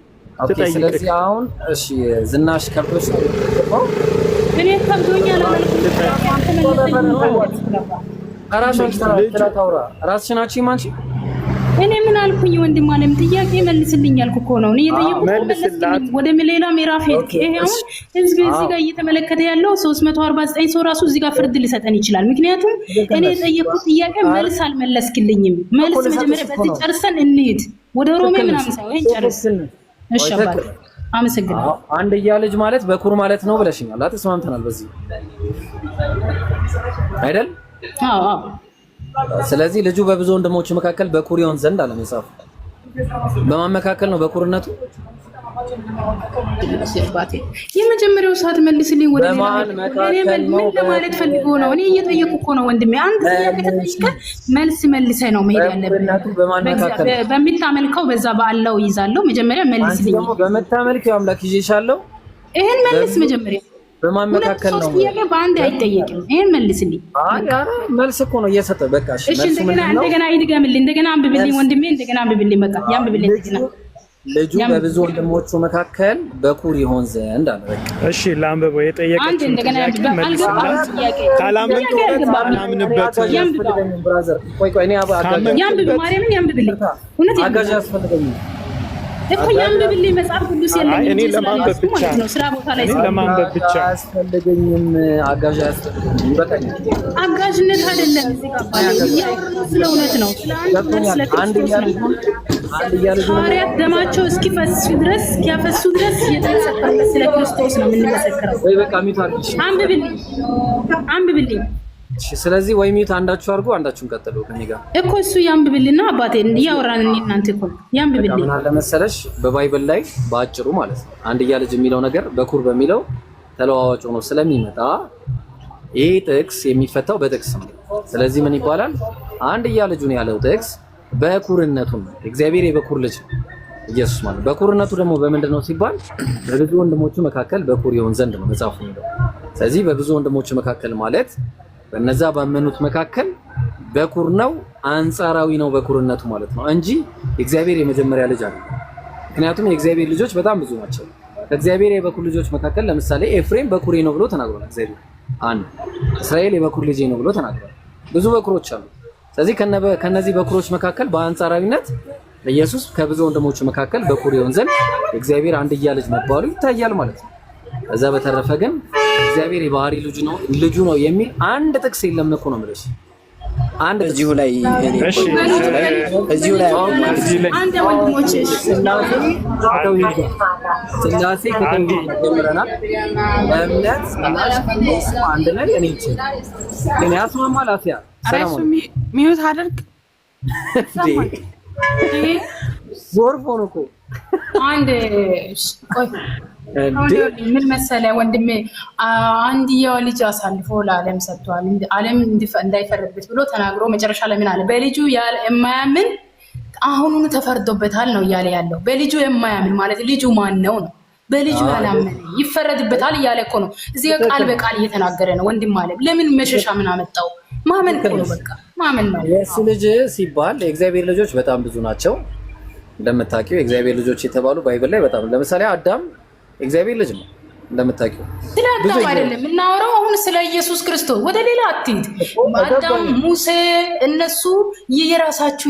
ትጠይቅክ። ስለዚህ አሁን እሺ ዝናሽ ከብቶሽ እኔ ከብዶኛል አላልኩም። ራስሽን አቺ ማንቺ እኔ ምን አልኩኝ? ወንድም አለም ጥያቄ መልስልኝ ያልኩ እኮ ነው። እኔ የጠየቁት መልስልኝ። ወደ ሌላ ምዕራፍ ሄድክ። ይሄ አሁን ህዝብ እዚህ ጋር እየተመለከተ ያለው 349 ሰው ራሱ እዚህ ጋር ፍርድ ሊሰጠን ይችላል። ምክንያቱም እኔ የጠየቁት ጥያቄ መልስ አልመለስክልኝም። መልስ መጀመሪያ በዚህ ጨርሰን እንሂድ። ወደ ሮሜ ምናምን ሳይሆን ይሄን ጨርስ። እሺ አባቴ አመሰግናለሁ። አንድያ ልጅ ማለት በኩር ማለት ነው ብለሽኛል። ተስማምተናል በዚህ አይደል? አዎ። ስለዚህ ልጁ በብዙ ወንድሞች መካከል በኩር ይሆን ዘንድ አለ መጽሐፉ። በማን መካከል ነው በኩርነቱ? የመጀመሪያው ሰዓት መልስልኝ። ወደ ምን ለማለት ፈልጎ ነው? እኔ እየጠየቁ እኮ ነው ወንድሜ። አንተ ጥያቄ ተጠይቀህ መልስ መልሰህ ነው መሄድ ያለብህ። በሚታመልከው በዛ በአላው ይዛለሁ። መጀመሪያ መልስልኝ። በመታመልከው አምላክ ይዤሻለሁ። ይሄን መልስ መጀመሪያ። በማን መካከል ነው? ጥያቄ በአንድ አይጠየቅም። ይሄን መልስልኝ። አረ መልስ እኮ ነው እየሰጠ በቃ። እሺ እንደገና ይድገምልኝ። እንደገና አንብብልኝ ወንድሜ። እንደገና አንብብልኝ። በቃ ያንብብልኝ እንደገና። ልጁ በብዙ ወንድሞቹ መካከል በኩር ይሆን ዘንድ አለ። እሺ ላንብበው። የጠየቀችው ካላምንበት ቆይ እኔ ያንብብ። ማርያምን ያንብብልኝ። እውነት አጋዥ ያስፈልገኝ እኮ ያንብብልኝ። መጽሐፍ ቅዱስ የለኝም። እኔ ለማንበብ ብቻ ነው ስራ ቦታ ላይ ለማንበብ ብቻ ያስፈልገኝም አጋዥ ያስፈልገኝ። በቃኝ። አጋዥነት አይደለም እዚህ ጋር ስለ እውነት ነው። አንድ እያሉ ሐዋርያት ደማቸው እስኪፈሱ ድረስ እስኪያፈሱ ድረስ የተሰቀለ ስለ ክርስቶስ ነው የምንመሰክረው። ወይ በቃ ሚቱ አድርጊ። አንብብልኝ። እሺ ስለዚህ ወይ ሚቱ አንዳችሁ አድርጉ፣ አንዳችሁን ቀጥሉ ከኔ ጋር እኮ እሱ ያንብብልና አባቴ እያወራን እናንተ እኮ ያንብብልኝ። ምን አለ መሰለሽ በባይብል ላይ በአጭሩ ማለት ነው አንድያ ልጅ የሚለው ነገር በኩር በሚለው ተለዋዋጭ ሆኖ ስለሚመጣ ይሄ ጥቅስ የሚፈታው በጥቅስ ነው። ስለዚህ ምን ይባላል? አንድያ ልጁን ያለው ጥቅስ በኩርነቱ ነው። እግዚአብሔር የበኩር ልጅ ኢየሱስ ማለት በኩርነቱ ደግሞ በምንድነው ሲባል በብዙ ወንድሞቹ መካከል በኩር ይሆን ዘንድ ነው መጽሐፉ የሚለው። ስለዚህ በብዙ ወንድሞቹ መካከል ማለት በነዛ ባመኑት መካከል በኩር ነው፣ አንጻራዊ ነው በኩርነቱ ማለት ነው እንጂ እግዚአብሔር የመጀመሪያ ልጅ አይደለም። ምክንያቱም የእግዚአብሔር ልጆች በጣም ብዙ ናቸው። ከእግዚአብሔር የበኩር ልጆች መካከል ለምሳሌ ኤፍሬም በኩሬ ነው ብሎ ተናግሯል። እግዚአብሔር አንድ እስራኤል የበኩር ልጅ ነው ብሎ ተናግሯል። ብዙ በኩሮች አሉ። ስለዚህ ከነዚህ በኩሮች መካከል በአንጻራዊነት ኢየሱስ ከብዙ ወንድሞቹ መካከል በኩር ይሆን ዘንድ እግዚአብሔር አንድያ ልጅ መባሉ ይታያል ማለት ነው። ከዛ በተረፈ ግን እግዚአብሔር የባህሪ ልጁ ነው የሚል አንድ ጥቅስ የለም እኮ ነው የምልሽ። አንድ እዚሁ ላይ አንድ ወንድሞች ስላሴ ከተጀመረናል እምነት አንድ ላይ እኔ ግን ያስማማል። አፍያ ሰላም ሚዩት አድርግ ዞርፎን እኮ አንድ ቆይ ምን መሰለህ ወንድሜ፣ አንድያው ልጅ አሳልፎ ለዓለም ሰጥቷል። ዓለም እንዳይፈርድበት ብሎ ተናግሮ መጨረሻ ላይ ምን አለ? በልጁ የማያምን አሁኑኑ ተፈርዶበታል ነው እያለ ያለው። በልጁ የማያምን ማለት ልጁ ማን ነው ነው? በልጁ ያላመነ ይፈረድበታል እያለ እኮ ነው። እዚህ ጋር ቃል በቃል እየተናገረ ነው ወንድም አለ። ለምን መሸሻ ምን አመጣው? ማመን እኮ ነው፣ በቃ ማመን ነው። የእሱ ልጅ ሲባል የእግዚአብሔር ልጆች በጣም ብዙ ናቸው። እንደምታውቂው የእግዚአብሔር ልጆች የተባሉ ባይብል ላይ በጣም ለምሳሌ አዳም እግዚአብሔር ልጅ ነው እንደምታውቂው። ስለ አዳም አይደለም የምናወራው አሁን ስለ ኢየሱስ ክርስቶስ። ወደ ሌላ አትሂድ። አዳም፣ ሙሴ እነሱ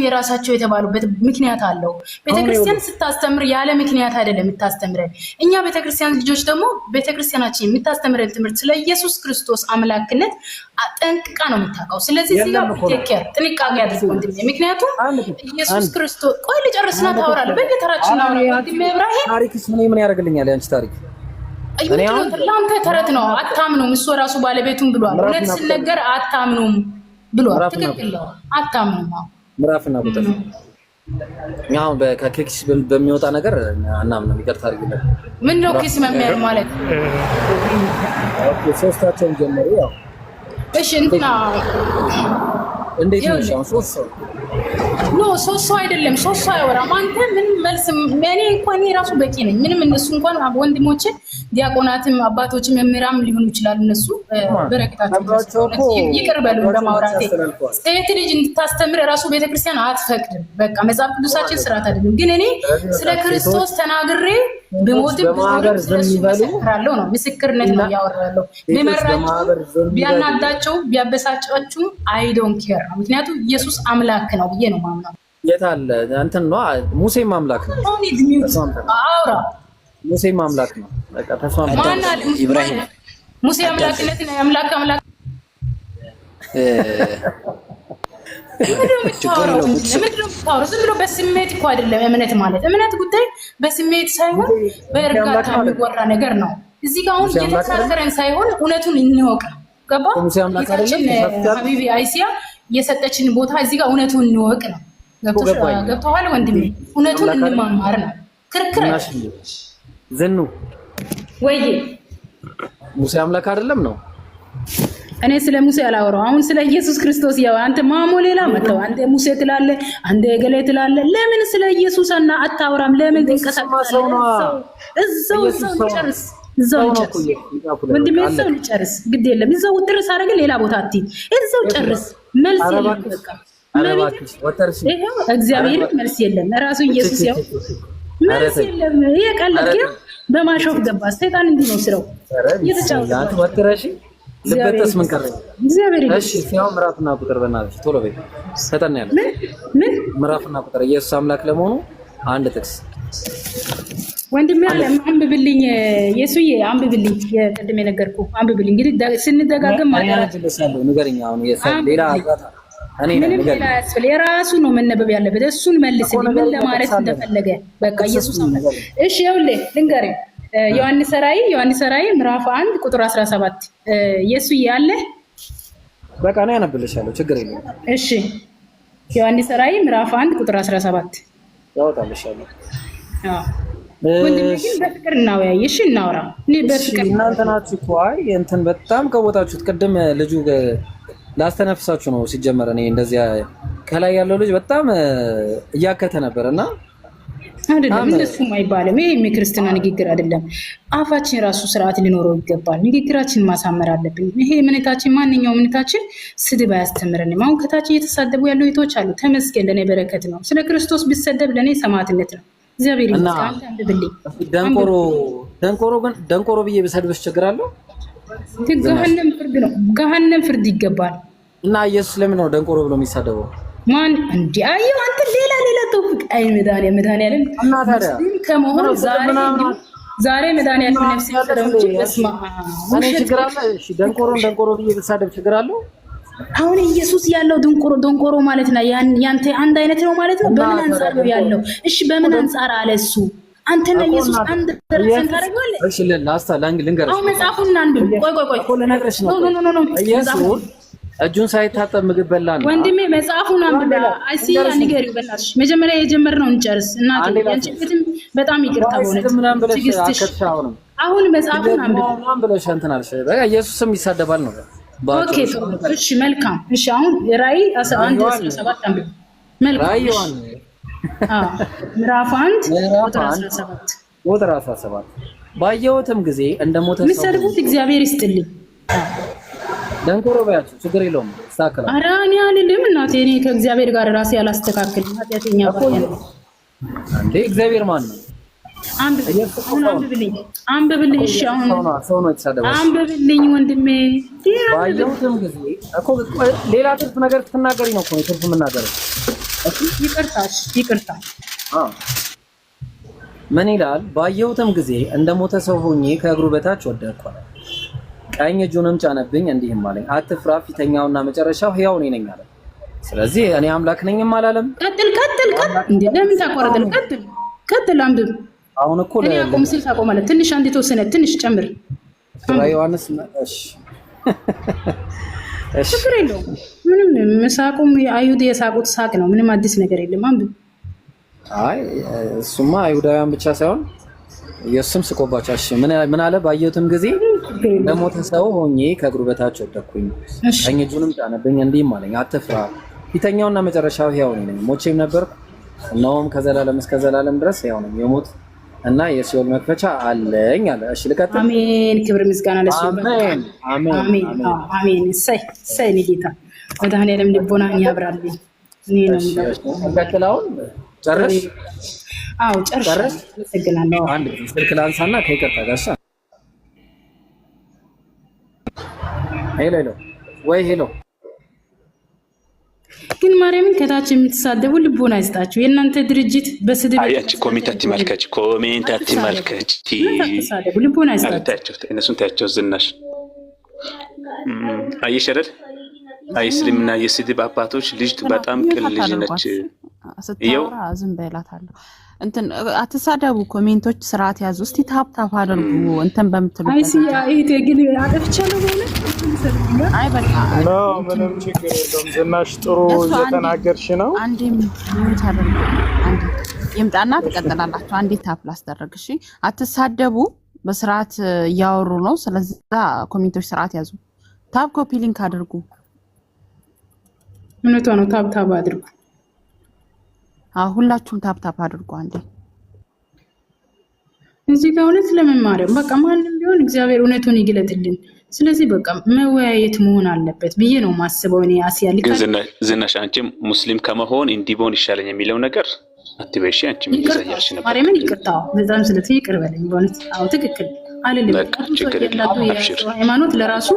የራሳቸው የተባሉበት ምክንያት አለው። ቤተክርስቲያን ስታስተምር ያለ ምክንያት አይደለም የምታስተምረን። እኛ ቤተክርስቲያን ልጆች ደግሞ ቤተክርስቲያናችን የምታስተምረን ትምህርት ስለ ኢየሱስ ክርስቶስ አምላክነት ጠንቅቃ ነው የምታውቀው። ስለዚህ እዚህ ጋር ቴኬር ጥንቃቄ አድርግ ወንድሜ። ምክንያቱም ኢየሱስ ክርስቶስ ቆይ ልጨርስና ታወራለህ። በየተራችን ነው ወንድሜ ኢብራሂም። ታሪክስ ምን ያደርግልኛል ያንቺ ታሪክ? ለአንተ ተረት ነው፣ አታምኑም። እሱ ራሱ ባለቤቱን ብሏል። እውነት ሲነገር አታምኑም ብሏል። ትክክል ነው፣ አታምኑም። ምዕራፍና ቁጥር ያው ከኪስ በሚወጣ ነገር አናምንም። ይቅርታ አድርግልኝ። ምን ነው ኪስ መሚያር ማለት? ሶስታቸውን ጀመሩ። ያው እሺ እንትና እንዴት ነው ሻው ሶስት ሰው አይደለም። ሶስት ሰው አያወራም። አንተ ምን መልስ እኔ እንኳን ራሱ በቂ ነኝ። ምንም እነሱ እንኳን ወንድሞቼ ዲያቆናትም አባቶችም መምህራም ሊሆኑ ይችላሉ። እነሱ በረከታቸው ይቅር በሉ እንደማውራቴ። ሴት ልጅ እንድታስተምር ራሱ ቤተክርስቲያን አትፈቅድም። በቃ መጽሐፍ ቅዱሳችን ስርዓት አይደለም። ግን እኔ ስለ ክርስቶስ ተናግሬ በሞትም በመሰክራለሁ ነው፣ ምስክርነት ነው ያወራለሁ። ቢመራችሁ ቢያናዳቸው ቢያበሳጫችሁ አይ ዶንት ኬር። ምክንያቱም ኢየሱስ አምላክ ነው ብዬ ነው ማምነው። የት አለ እንትን ነው ሙሴም አምላክ ነው። አውራ ሙሴም አምላክ ነው። በቃ ተስማምተን ኢብራሂም ሙሴ አምላክነት ነው አምላክ ዝም ብሎ በስሜት እኮ አይደለም። እምነት ማለት እምነት ጉዳይ በስሜት ሳይሆን በእርጋታ የሚወራ ነገር ነው። እዚህ ጋር አሁን እየተከራከረን ሳይሆን እውነቱን እንወቅ። ገባ? ሀቢቢ አይሲያ የሰጠችን ቦታ እዚህ ጋር እውነቱን እንወቅ ነው። ገብቶሃል ወንድሜ? እውነቱን እንማማር ነው ክርክር ዘኑ ወይ ሙሴ አምላክ አይደለም ነው። እኔ ስለ ሙሴ አላወራው። አሁን ስለ ኢየሱስ ክርስቶስ ያው አንተ ማሞ ሌላ መጣው አንተ ሙሴ ትላለህ፣ አንተ ገሌ ትላለህ። ለምን ስለ ኢየሱስ እና አታወራም? ለምን ትንቀሳቀሳለህ? እዛው ጨርስ፣ እዛው ጨርስ ወንድሜ፣ እዛው ጨርስ። ግድ የለም እዛው ድረስ አደረገ። ሌላ ቦታ አትይ፣ እዛው ጨርስ። መልስ የለም በቃ እግዚአብሔር መልስ የለም። ራሱ ኢየሱስ ያው መልስ የለም። የቀለድክ በማሾፍ ገባ። ሰይጣን እንዲህ ነው ስራው። እየተጫወተ ወጥረሽ ልበጠስ ምን ቀረ? እግዚአብሔር እሺ ሲያው ምዕራፍና ቁጥር በእናትሽ ቶሎ በይ። ፈጠን ያለ ምን ምዕራፍና ቁጥር ኢየሱስ አምላክ ለመሆኑ አንድ ጥቅስ ወንድሜ አለ አንብብልኝ። ኢየሱስዬ አንብብልኝ። የቀድሜ ነገርኩ አንብብልኝ። እንግዲህ ስንደጋገም ማለት ነው። ንገረኝ አሁን ሌላ እኔ ነገር የራሱ ነው መነበብ ያለበት። እሱን መልስልኝ ምን ለማለት እንደፈለገ በቃ ኢየሱስ አምላክ። እሺ ይኸውልህ ልንገርህ ዮሐንስ ራእይ ምዕራፍ 1 ቁጥር 17 ኢየሱስ ያለ በቃ ነው ያነብልሻለሁ፣ ችግር የለም። እሺ ዮሐንስ ራእይ ምዕራፍ 1 ቁጥር 17 ያወጣልሻለሁ። ወንድሜ ግን በፍቅር እናወያይ። እሺ እናውራ። እኔ በፍቅር እናንተ ናችሁ እኮ አይ እንትን በጣም ከቦታችሁት ቅድም ልጁ ላስተነፍሳችሁ ነው ሲጀመር። እኔ እንደዚያ ከላይ ያለው ልጅ በጣም እያከተ ነበርና አይደለም እንደሱም አይባልም። ይሄ የክርስትና ንግግር አይደለም። አፋችን ራሱ ስርዓት ሊኖረው ይገባል። ንግግራችን ማሳመር አለብን። ይሄ እምነታችን ማንኛውም እምነታችን ስድብ አያስተምረንም። አሁን ከታች እየተሳደቡ ያሉ እህቶች አሉ። ተመስገን፣ ለኔ በረከት ነው። ስለ ክርስቶስ ቢሰደብ ለኔ ሰማዕትነት ነው። እግዚአብሔር ይመስገን። አንብብልኝ። ደንቆሮ ብዬ ብሰድብሽ ችግር አለው? ገሃነም ፍርድ ነው። ገሃነም ፍርድ ይገባል። እና ኢየሱስ ለምን ነው ደንቆሮ ብሎ የሚሳደበው? ማን እንዴ? አየው አንተ ሌላ ተውፊቅ። አይ መድኃኒዓለም እና ታዲያ ከመሆን ዛሬ መድኃኒዓለም ነፍስ ይሰረው በስማ እኔ ችግር አለ? እሺ ደንቆሮ ብዬ ብሳደብ ችግር አለው? አሁን ኢየሱስ ያለው ደንቆሮ ማለት ነው ያንተ አንድ አይነት ነው ማለት ነው። በምን አንፃር ነው ያለው? እሺ በምን አንፃር አለ እሱ? አንተና ኢየሱስ አንድ ተረሰን ታደርጋለህ? እሺ ልንገርሽ። አሁን መጽሐፉን አንብብ። ቆይ እኮ ልነግርሽ ነው። ኢየሱስ እጁን ሳይታጠብ ምግብ በላ ነው ወንድሜ። መጽሐፉን አንብብ። አይሲያ ንገሪው በእናትሽ። መጀመሪያ የጀመርነው እንጨርስ። እናቴ ያንቺም በጣም ይቅርታ ሆነ። አሁን መጽሐፉን አንብብ ብለሽ እንትን አልሽ። በቃ ኢየሱስም ይሳደባል ነው። ኦኬ እሺ መልካም። እሺ አሁን ራእይ 11:17 አንብብ። መልካም ራእይ ምዕራፍ 1 ቁጥር 17 ባየሁትም ጊዜ እንደሞተ ሰው የሚሰድቡት እግዚአብሔር ይስጥልኝ። ደንቆሮ ባያችሁ ችግር የለውም ተስተካከለ። ኧረ እኔ አልልም እናቴ። እኔ ከእግዚአብሔር ጋር ራሴ አላስተካክልም። ኃጢአተኛ ባሪያ ነው እንዴ። እግዚአብሔር ማን ነው? አንብብልኝ። እሺ አሁን ሰው ነው የተሳደበው። አንብብልኝ ወንድሜ። ባየሁትም ጊዜ እኮ ሌላ ትርፍ ነገር ትናገሪ ነው እኮ ትርፍ የምናገረው። ይቅርታ። ምን ይላል? ባየሁትም ጊዜ እንደሞተ ሰው ሆኜ ከእግሩ በታች ወደቅኩ። ቀኝ እጁንም ጫነብኝ እንዲህም አለኝ፣ አትፍራ፣ ፊተኛውና መጨረሻው ሕያው እኔ ነኝ አለ። ስለዚህ እኔ አምላክ ነኝም አላለም? ቀጥል። እንዴ ለምን ታቆረጥል? ቀጥል አንብብ። አሁን እኮ እኔ አቆም ሲል ታቆማለህ። ትንሽ አንድ የተወሰነ ትንሽ ጨምር። ዮሐንስ እሺ ችግር የለውም። ምንም መሳቁም አይሁድ የሳቁት ሳቅ ነው። ምንም አዲስ ነገር የለም። አንብብ። አይ እሱማ አይሁዳውያን ብቻ ሳይሆን ኢየሱስም ስቆባቸው። እሺ ምን አለ? ባየሁትም ጊዜ ለሞተ ሰው ሆኜ ከእግሩ በታች ወደቅኩኝ፣ ቀኝ እጁንም ጫነብኝ እንዲህም አለኝ፣ አትፍራ፣ ፊተኛውና መጨረሻው ሕያው እኔ ነኝ። ሞቼም ነበርኩ፣ እነሆም ከዘላለም እስከ ዘላለም ድረስ ሕያው ነኝ፣ የሞት እና የሲኦል መክፈቻ አለኝ አለ። እሺ ልቀጥል። አሜን። ክብር ምስጋና ለሱ። አሜን። እሰይ ጌታ መድኃኒዓለም ልቦናህን ያብራልኝ። እኔ ነው ቀጥላውን ጨርሽ? አዎ ጨርሽ። አመሰግናለሁ። አንድ ስልክ ላንሳና ከይቅርታ ጋር ሄሎ ግን ማርያምን ከታች የምትሳደቡ ልቦና አይስጣችሁ። የእናንተ ድርጅት በስድብ አያች ኮሜንት አትመልከች። ተሳደቡ፣ ልቦና አይስጣችሁ። እነሱን ታያቸው ዝናሽ አየሽ አይደል? አይ እስልምና የስድብ አባቶች ልጅ በጣም ቅን ልጅ ነች። ስታወራ ዝም በላታለሁ። እንትን አትሳደቡ። ኮሜንቶች ስርዓት ያዙ። እስቲ ታፕ አድርጉ። እንትን በምትሉ አይ ሲ አይ ተግል አጥፍቻለሁ ማለት አይ በቃ ምንም ችግር የለውም። ዝናሽ ጥሩ እየተናገርሽ ነው። አንዴ ሚዩት አድርጉ። አንዴ ይምጣና ትቀጥላላችሁ። አንዴ ታፕ ላስደርግ። እሺ አትሳደቡ። በስርዓት እያወሩ ነው። ስለዚህ ኮሜንቶች ስርዓት ያዙ። ታፕ ኮፒ ሊንክ አድርጉ። እውነቷ ነው። ታፕ አድርጉ። ሁላችሁም ታፕ አድርጉ። አንዴ እዚህ ጋር እውነት ለመማረም በቃ ማንም ቢሆን እግዚአብሔር እውነቱን ይግለጥልን። ስለዚህ በቃ መወያየት መሆን አለበት ብዬ ነው ማስበው። እኔ አሲያ ዝናሽ አንቺም ሙስሊም ከመሆን እንዲቦን ይሻለኝ የሚለው ነገር አትበይሽ። አንቺም ይዘያልሽ ነበር ማርያምን ይቅርታው በዛም ስለዚህ ይቅር በለኝ። በእውነት አዎ ትክክል አለልኝ። ሃይማኖት ለራሱ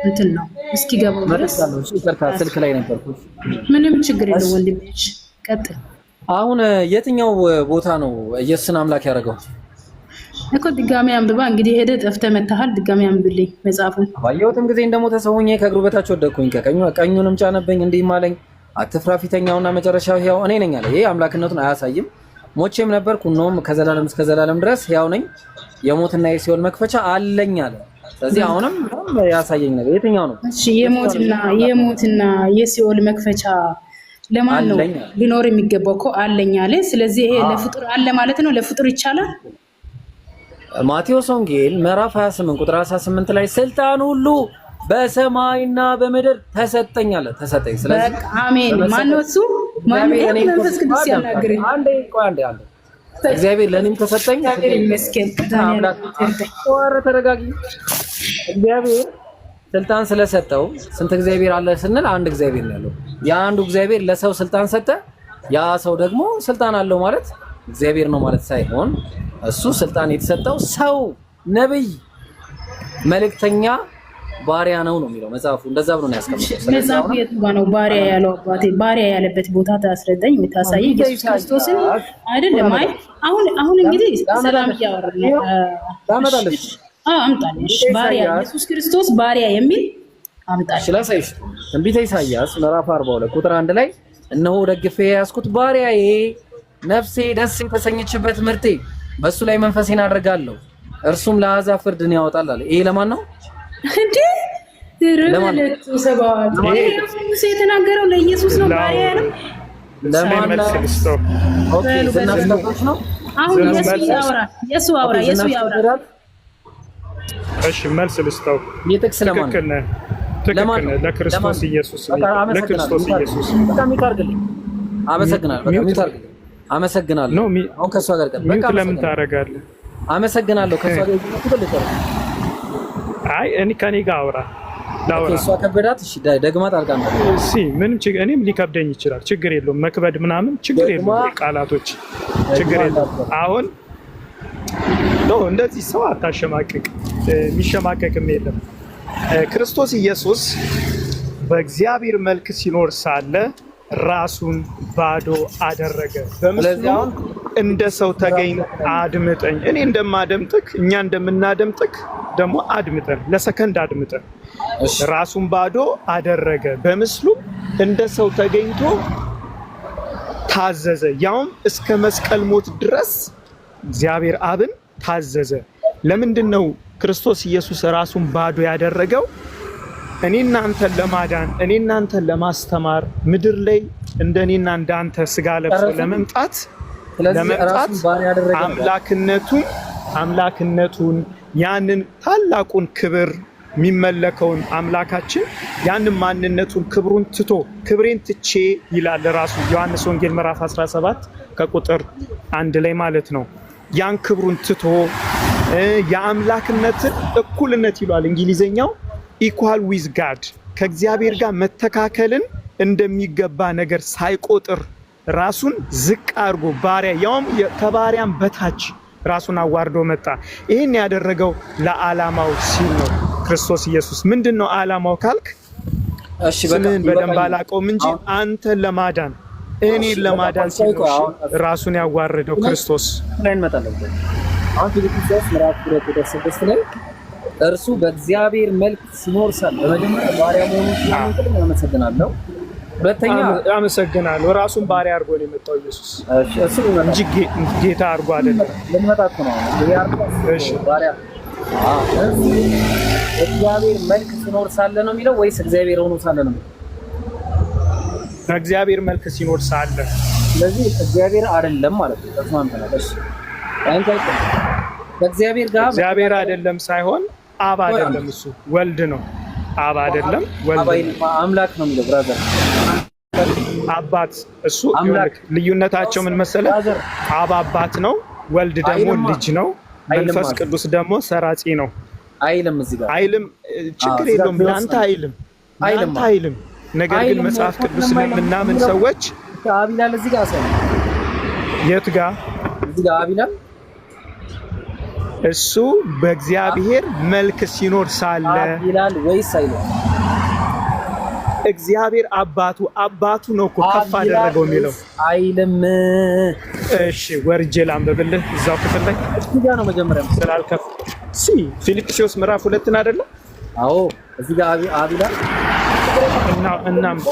እንትን ነው እስኪገባው ድረስ ስልክ ላይ ነበርኩ። ምንም ችግር የለም ወንድሜሽ ቀጥል። አሁን የትኛው ቦታ ነው ኢየሱስን አምላክ ያደረገው? እኮ ድጋሚ አንብባ እንግዲህ ሄደ ጠፍተህ መታሃል። ድጋሚ አንብልኝ መጽሐፉን። ባየሁትም ጊዜ እንደሞተ ሰው ሆኜ ከእግሩ በታች ወደቅኩኝ። ቀኙንም ጫነብኝ እንዲህም አለኝ፣ አትፍራ ፊተኛውና መጨረሻው ሕያው እኔ ነኝ አለ። ይሄ አምላክነቱን አያሳይም? ሞቼም ነበርኩ እነሆም ከዘላለም እስከ ዘላለም ድረስ ሕያው ነኝ፣ የሞትና የሲኦል መክፈቻ አለኝ አለ። ስለዚህ አሁንም ያሳየኝ ነገር የትኛው ነው? እሺ የሞትና የሲኦል መክፈቻ ለማን ነው ሊኖር የሚገባው? እኮ አለኝ አለ። ስለዚህ ይሄ ለፍጡር አለ ማለት ነው። ለፍጡር ይቻላል። ማቴዎስ ወንጌል ምዕራፍ 28 ቁጥር 18 ላይ ስልጣን ሁሉ በሰማይና በምድር ተሰጠኝ አለ። ተሰጠኝ። ስለዚህ በቃ አሜን። ማን ነው እሱ? መንፈስ ቅዱስ ያናግረኝ። አንዴ እግዚአብሔር ለኔም ተሰጠኝ። ይመስገን። ተረጋጊ። እግዚአብሔር ስልጣን ስለሰጠው ስንት እግዚአብሔር አለ ስንል አንድ እግዚአብሔር ነው ያለው። ያ አንዱ እግዚአብሔር ለሰው ስልጣን ሰጠ። ያ ሰው ደግሞ ስልጣን አለው ማለት እግዚአብሔር ነው ማለት ሳይሆን እሱ ስልጣን የተሰጠው ሰው፣ ነብይ፣ መልእክተኛ፣ ባሪያ ነው የሚለው መጽሐፉ። እንደዛ ብሎ ነው ያስቀምጠው። መጽሐፉ የቱ ጋር ነው ባሪያ ያለው? አባቴ ባሪያ ያለበት ቦታ ታስረዳኝ ወይ ታሳየኝ። ኢየሱስ ክርስቶስን አይደለም። አይ አሁን እንግዲህ ሰላም እያወራን ነው። ታመጣለሽ? አምጣልሽ። ባሪያ ኢየሱስ ክርስቶስ ባሪያ የሚል አምጣልሽ። ስለሳይሽ ትንቢተ ኢሳይያስ ምዕራፍ 42 ቁጥር 1 ላይ እነሆ ደግፌ ያስኩት ባሪያዬ፣ ነፍሴ ደስ የተሰኘችበት ምርቴ፣ በሱ ላይ መንፈሴን አድርጋለሁ፣ እርሱም ለአሕዛብ ፍርድን ያወጣል አለ። ይሄ ለማን ነው እንዴ? ረለቱ ሰባቱ ሙሴ የተናገረው ለኢየሱስ ነው። ባሪያ ያለው ለማን ነው? ኦኬ ዝናሽ ነው። አሁን ኢየሱስ ያወራ። እሺ መልስ ልስጠው። የጥቅስ ለማን ነው? ለክርስቶስ ኢየሱስ ለክርስቶስ ኢየሱስ። በጣም ይታርግልኝ። አመሰግናለሁ። በጣም ይታርግልኝ። አመሰግናለሁ። አሁን ከሷ ጋር ቀጥል። በቃ ለምን ታረጋለህ? አመሰግናለሁ። ከሷ ጋር ይቀጥል። አይ እኔ ከኔ ጋር አውራ ላውራ። እሷ ከበዳት። እሺ ደግማ ታርጋና። እሺ ምንም ችግር እኔም ሊከብደኝ ይችላል። ችግር የለውም። መክበድ ምናምን ችግር የለውም። ቃላቶች ችግር የለውም። አሁን እንደዚህ ሰው አታሸማቅቅ። የሚሸማቀቅም የለም። ክርስቶስ ኢየሱስ በእግዚአብሔር መልክ ሲኖር ሳለ ራሱን ባዶ አደረገ። በምስሉ እንደ ሰው ተገኝ። አድምጠኝ፣ እኔ እንደማደምጥክ እኛ እንደምናደምጥክ ደግሞ አድምጠን፣ ለሰከንድ አድምጠን። ራሱን ባዶ አደረገ፣ በምስሉ እንደ ሰው ተገኝቶ ታዘዘ፣ ያውም እስከ መስቀል ሞት ድረስ እግዚአብሔር አብን ታዘዘ። ለምንድን ነው ክርስቶስ ኢየሱስ ራሱን ባዶ ያደረገው? እኔ እናንተን ለማዳን፣ እኔ እናንተን ለማስተማር፣ ምድር ላይ እንደኔና እንዳንተ ስጋ ለብሶ ለመምጣት አምላክነቱን ያንን ታላቁን ክብር የሚመለከውን አምላካችን ያንን ማንነቱን ክብሩን ትቶ ክብሬን ትቼ ይላል ራሱ ዮሐንስ ወንጌል ምዕራፍ 17 ከቁጥር 1 ላይ ማለት ነው። ያን ክብሩን ትቶ የአምላክነትን እኩልነት ይሏል እንግሊዘኛው ኢኳል ዊዝ ጋድ ከእግዚአብሔር ጋር መተካከልን እንደሚገባ ነገር ሳይቆጥር ራሱን ዝቅ አድርጎ ባሪያ ያውም ከባሪያም በታች ራሱን አዋርዶ መጣ። ይህን ያደረገው ለዓላማው ሲል ነው። ክርስቶስ ኢየሱስ ምንድነው ዓላማው ካልክ ስምህን በደንብ አላውቀውም እንጂ አንተን ለማዳን እኔን ለማዳን ሲል ራሱን ያዋረደው ክርስቶስ ላይ እንመጣለን። አሁን ፊልጵስዩስ ምዕራፍ 2:6 ላይ እርሱ በእግዚአብሔር መልክ ሲኖር ሳለ በመጀመሪያ ባሪያ መሆኑን ስለሚገልጽ አመሰግናለሁ። ሁለተኛ አመሰግናለሁ። ራሱን ባሪያ አድርጎ ነው የመጣው ኢየሱስ። እሺ እንጂ ጌታ አድርጎ አይደለም። ልንመጣ እኮ ነው እሺ ባሪያ እግዚአብሔር መልክ ሲኖር ሳለ ነው የሚለው ወይስ እግዚአብሔር ሆኖ ሳለ ነው? እግዚአብሔር መልክ ሲኖር ሳለ። ስለዚህ እግዚአብሔር አይደለም ማለት ነው። ተስማምተናል። እሺ ከእግዚአብሔር ጋር እግዚአብሔር አይደለም ሳይሆን አብ አይደለም፣ እሱ ወልድ ነው። አብ አይደለም ወልድ አምላክ ነው የሚለው ብራዘር። አባት እሱ ልዩነታቸው ምን መሰለህ? አብ አባት ነው፣ ወልድ ደግሞ ልጅ ነው፣ መንፈስ ቅዱስ ደግሞ ሰራጺ ነው። አይልም እዚህ ጋር አይልም። ችግር የለውም ለአንተ አይልም። ነገር ግን መጽሐፍ ቅዱስ ለምናምን ሰዎች አብ ይላል እዚህ ጋር ሰው የት ጋር? እዚህ ጋር አብ ይላል። እሱ በእግዚአብሔር መልክ ሲኖር ሳለ አብ ይላል ወይስ አይልም? እግዚአብሔር አባቱ ነው እኮ ከፍ አደረገው የሚለው አይልም። እሺ ወርጄ ላንብብልህ እዛው ክፍል ላይ እዚህ ጋር ነው መጀመሪያ ስላልከፍ ፊልጵስዩስ ምዕራፍ 2 አይደለ? አዎ እዚህ ጋር አብ ይላል።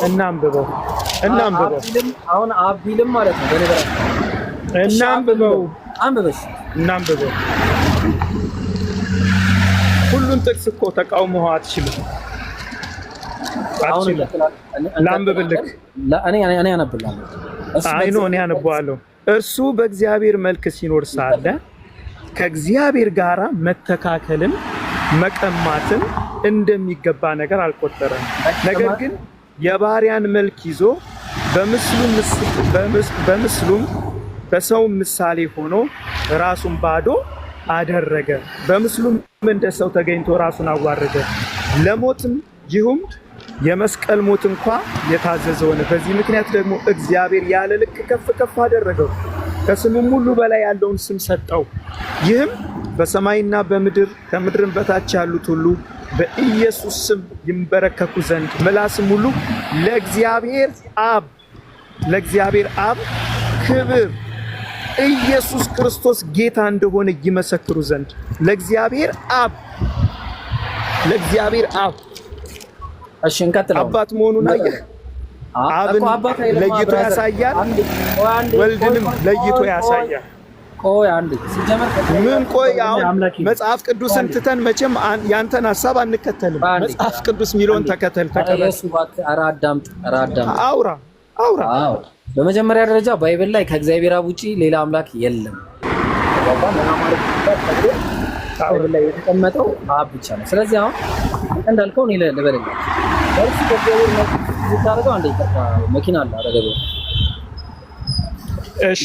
እናንብበው አሁን አብ ቢልም ማለት ነው እናንብበው እናንብበው። ሁሉን ጥቅስ እኮ ተቃውመው አትችልም። ላንብብልህ እኔ አነብላለሁ። እኔ አነባዋለሁ። እርሱ በእግዚአብሔር መልክ ሲኖር ሳለ ከእግዚአብሔር ጋር መተካከልን መቀማትን እንደሚገባ ነገር አልቆጠረም። ነገር ግን የባሪያን መልክ ይዞ በምስሉም በሰው ምሳሌ ሆኖ ራሱን ባዶ አደረገ። በምስሉም እንደ ሰው ተገኝቶ ራሱን አዋረደ፣ ለሞትም ይሁን የመስቀል ሞት እንኳ የታዘዘ ሆነ። በዚህ ምክንያት ደግሞ እግዚአብሔር ያለ ልክ ከፍ ከፍ አደረገው፣ ከስሙም ሁሉ በላይ ያለውን ስም ሰጠው። ይህም በሰማይና በምድር ከምድርም በታች ያሉት ሁሉ በኢየሱስ ስም ይንበረከኩ ዘንድ ምላስም ሁሉ ለእግዚአብሔር አብ ክብር ኢየሱስ ክርስቶስ ጌታ እንደሆነ ይመሰክሩ ዘንድ ለእግዚአብሔር አብ እሺ እንቀጥል። አባት መሆኑን አየህ። አብን ለይቶ ያሳያል፣ ወልድንም ለይቶ ያሳያል። ቆይ አንዴ ሲጀመር ምን ቆይ አሁን መጽሐፍ ቅዱስን ትተን መቼም ያንተን ሐሳብ አንከተልም። መጽሐፍ ቅዱስ ሚሊዮን ተከተል ተቀበል። አውራ አዎ በመጀመሪያ ደረጃ ባይብል ላይ ከእግዚአብሔር አብ ውጪ ሌላ አምላክ የለም። ባይብል ላይ የተቀመጠው አብ ብቻ ነው። ስለዚህ አሁን እንዳልከው እኔ ልበልልህ እርሱ በእግዚአብሔር መልክ ሲታረቀው አንዴ መኪና አለ አጠገቤ። እሺ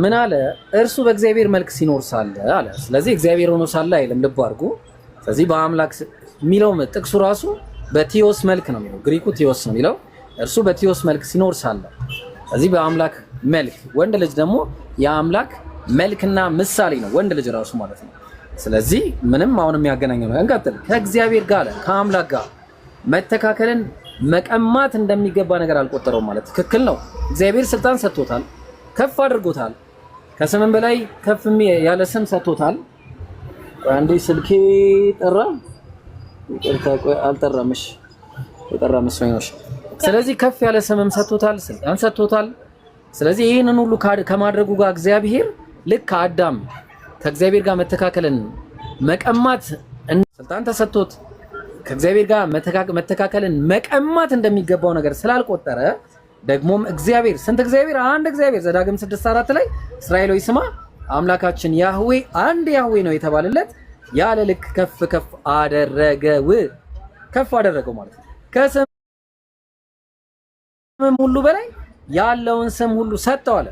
ምን አለ? እርሱ በእግዚአብሔር መልክ ሲኖር ሳለ አለ። ስለዚህ እግዚአብሔር ሆኖ ሳለ አይልም፣ ልብ አድርጉ። ስለዚህ በአምላክ የሚለው ጥቅሱ ራሱ በቲዮስ መልክ ነው የሚለው፣ ግሪኩ ቲዮስ ነው የሚለው። እርሱ በቲዮስ መልክ ሲኖር ሳለ፣ ስለዚህ በአምላክ መልክ፣ ወንድ ልጅ ደግሞ የአምላክ መልክና ምሳሌ ነው፣ ወንድ ልጅ ራሱ ማለት ነው። ስለዚህ ምንም አሁን የሚያገናኘው ነው። እንቀጥል። ከእግዚአብሔር ጋር ከአምላክ ጋር መተካከልን መቀማት እንደሚገባ ነገር አልቆጠረውም ማለት ትክክል ነው። እግዚአብሔር ስልጣን ሰጥቶታል፣ ከፍ አድርጎታል፣ ከስምም በላይ ከፍ ያለ ስም ሰጥቶታል። አንዴ ስልኬ ጠራ፣ አልጠራም። እሺ የጠራ መስሎኝ ነው። ስለዚህ ከፍ ያለ ስምም ሰጥቶታል፣ ስልጣን ሰጥቶታል። ስለዚህ ይህንን ሁሉ ከማድረጉ ጋር እግዚአብሔር ልክ አዳም ከእግዚአብሔር ጋር መተካከልን መቀማት ስልጣን ተሰጥቶት ከእግዚአብሔር ጋር መተካከልን መቀማት እንደሚገባው ነገር ስላልቆጠረ ደግሞም እግዚአብሔር ስንት እግዚአብሔር አንድ እግዚአብሔር ዘዳግም 6:4 ላይ እስራኤል ሆይ ስማ አምላካችን ያህዌ አንድ ያህዌ ነው የተባለለት ያለ ልክ ከፍ ከፍ አደረገው ማለት ነው። ከስም ሁሉ በላይ ያለውን ስም ሁሉ ሰጠው አለ።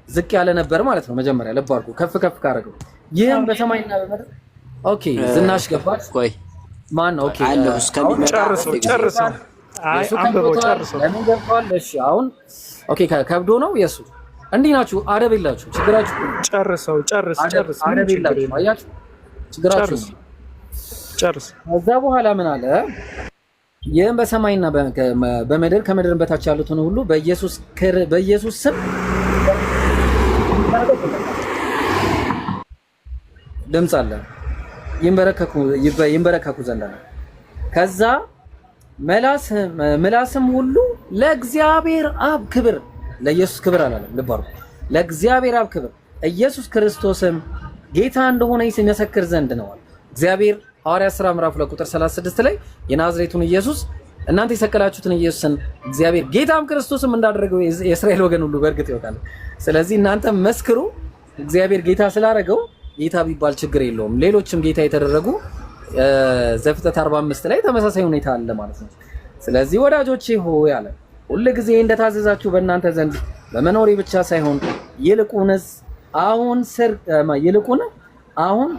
ዝቅ ያለ ነበር ማለት ነው። መጀመሪያ ልብ አድርጉ፣ ከፍ ከፍ ካደረገው ይህም በሰማይና በምድር ኦኬ። ዝናሽ ገባች። ቆይ ማን ኦኬ አለው እስከሚመጣ ጨርሰው አንብበው ጨርሰው። ለምን ገባል? እሺ አሁን ኦኬ ከብዶ ነው የሱ እንዲህ ናችሁ። አደብ የላችሁ ችግራችሁ። ጨርሰው አደብ የላችሁ አያችሁ ችግራችሁ። ጨርስ። ከዛ በኋላ ምን አለ? ይህም በሰማይና በምድር ከምድር በታች ያሉትን ሁሉ በኢየሱስ ስም ድምፅ አለ ይንበረከኩ ዘንድ አለ። ከዛ ምላስም ሁሉ ለእግዚአብሔር አብ ክብር፣ ለኢየሱስ ክብር አላለም። ልብ አድርጉ። ለእግዚአብሔር አብ ክብር ኢየሱስ ክርስቶስም ጌታ እንደሆነ ይመሰክር ዘንድ ነው። እግዚአብሔር ሐዋርያት ሥራ ምዕራፍ 2 ቁጥር 36 ላይ የናዝሬቱን ኢየሱስ እናንተ የሰቀላችሁትን ኢየሱስን እግዚአብሔር ጌታም ክርስቶስም እንዳደረገው የእስራኤል ወገን ሁሉ በእርግጥ ያውቃል። ስለዚህ እናንተ መስክሩ። እግዚአብሔር ጌታ ስላደረገው ጌታ ቢባል ችግር የለውም። ሌሎችም ጌታ የተደረጉ ዘፍጥረት 45 ላይ ተመሳሳይ ሁኔታ አለ ማለት ነው። ስለዚህ ወዳጆቼ ሆይ አለ ሁሉ ጊዜ እንደታዘዛችሁ በእናንተ ዘንድ በመኖሬ ብቻ ሳይሆን ይልቁንስ አሁን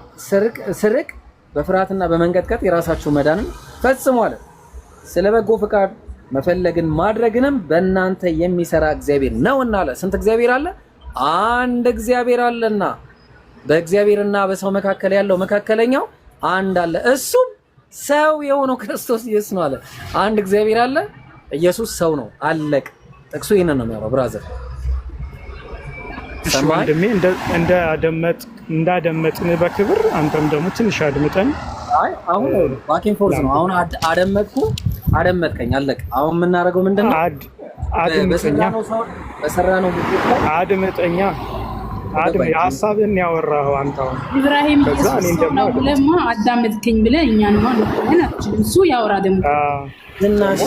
ስርቅ በፍርሃትና በመንቀጥቀጥ የራሳችሁ መዳንን ፈጽሙ አለ። ስለ በጎ ፍቃድ መፈለግን ማድረግንም በእናንተ የሚሰራ እግዚአብሔር ነውና አለ። ስንት እግዚአብሔር አለ? አንድ እግዚአብሔር አለና በእግዚአብሔርና በሰው መካከል ያለው መካከለኛው አንድ አለ፣ እሱም ሰው የሆነው ክርስቶስ ኢየሱስ ነው አለ። አንድ እግዚአብሔር አለ፣ ኢየሱስ ሰው ነው። አለቅ። ጥቅሱ ይሄንን ነው የሚያወራው። ብራዘር ወንድሜ እንዳደመጥን በክብር አንተም ደግሞ ትንሽ አድምጠን። አይ አሁን ባኪንግ ፎርስ ነው። አሁን አደመጥከኝ፣ አለቅ። አሁን የምናደርገው ምንድነው? በሰራነው አድምጠኛ ሀሳብህን ያወራኸው አንተ አሁን ኢብራሂም ነው ብለማ አዳመጥከኝ ብለህ እኛን ማለት ነው። እሱ ያወራ ደግሞ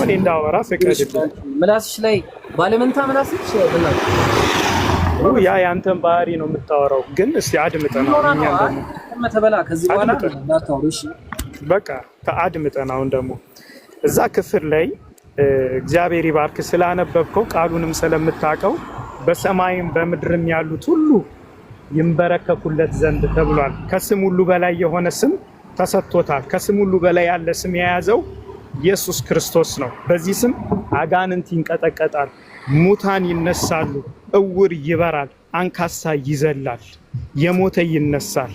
እኔ እንዳወራ ፍቀድልኝ። ምላስሽ ላይ ባለመንታ ምላስሽ ያ ያንተን ባህሪ ነው የምታወራው። ግን እስቲ አድምጠን እኛን ደግሞ ተበላ ከዚህ በኋላ እንዳታወሩሽ በቃ አድምጠን። አሁን ደግሞ እዛ ክፍል ላይ እግዚአብሔር ይባርክ ስላነበብከው ቃሉንም ስለምታውቀው በሰማይም በምድርም ያሉት ሁሉ ይንበረከኩለት ዘንድ ተብሏል። ከስም ሁሉ በላይ የሆነ ስም ተሰጥቶታል። ከስም ሁሉ በላይ ያለ ስም የያዘው ኢየሱስ ክርስቶስ ነው። በዚህ ስም አጋንንት ይንቀጠቀጣል፣ ሙታን ይነሳሉ፣ እውር ይበራል፣ አንካሳ ይዘላል፣ የሞተ ይነሳል።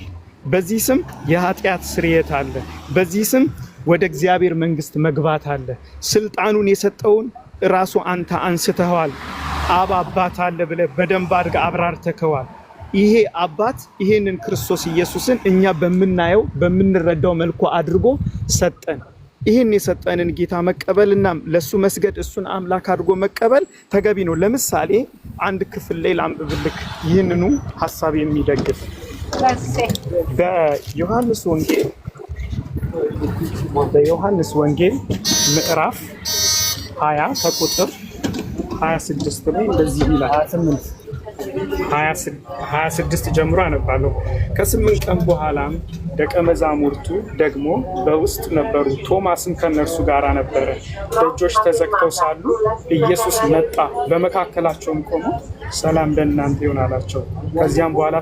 በዚህ ስም የኃጢአት ስርየት አለ። በዚህ ስም ወደ እግዚአብሔር መንግስት መግባት አለ። ስልጣኑን የሰጠውን ራሱ አንተ አንስተዋል። አብ አባት አለ ብለህ በደንብ አድርገህ አብራርተከዋል። ይሄ አባት ይሄንን ክርስቶስ ኢየሱስን እኛ በምናየው በምንረዳው መልኩ አድርጎ ሰጠን። ይሄን የሰጠንን ጌታ መቀበልና ለሱ መስገድ፣ እሱን አምላክ አድርጎ መቀበል ተገቢ ነው። ለምሳሌ አንድ ክፍል ላይ ላንብብልክ ይህንኑ ሐሳብ የሚደግፍ በዮሐንስ ወንጌል ምዕራፍ 20 ከቁጥር 26 ላይ እንደዚህ ይላል። 26 ጀምሮ አነባለሁ። ከ8 ቀን በኋላም ደቀ መዛሙርቱ ደግሞ በውስጥ ነበሩ፣ ቶማስም ከነርሱ ጋር ነበረ። ደጆች ተዘግተው ሳሉ ኢየሱስ መጣ፣ በመካከላቸውም ቆሞ ሰላም ለእናንተ ይሁን አላቸው። ከዚያም በኋላ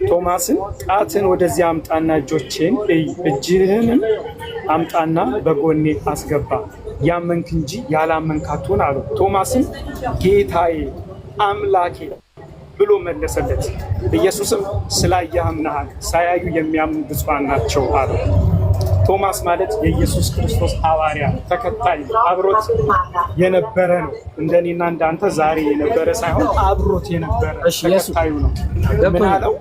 ቶማስን ጣትን ወደዚያ አምጣና እጆቼን እይ፣ እጅህንም አምጣና በጎኔ አስገባ፣ ያመንክ እንጂ ያላመንክ አትሁን አለው። ቶማስም ጌታዬ አምላኬ ብሎ መለሰለት። ኢየሱስም ስላየህ አምነሃል፣ ሳያዩ የሚያምኑ ብፁዓን ናቸው አለው። ቶማስ ማለት የኢየሱስ ክርስቶስ ሐዋርያ ተከታይ አብሮት የነበረ ነው። እንደኔና እንዳንተ ዛሬ የነበረ ሳይሆን አብሮት የነበረ ተከታዩ ነው። ምን አለው?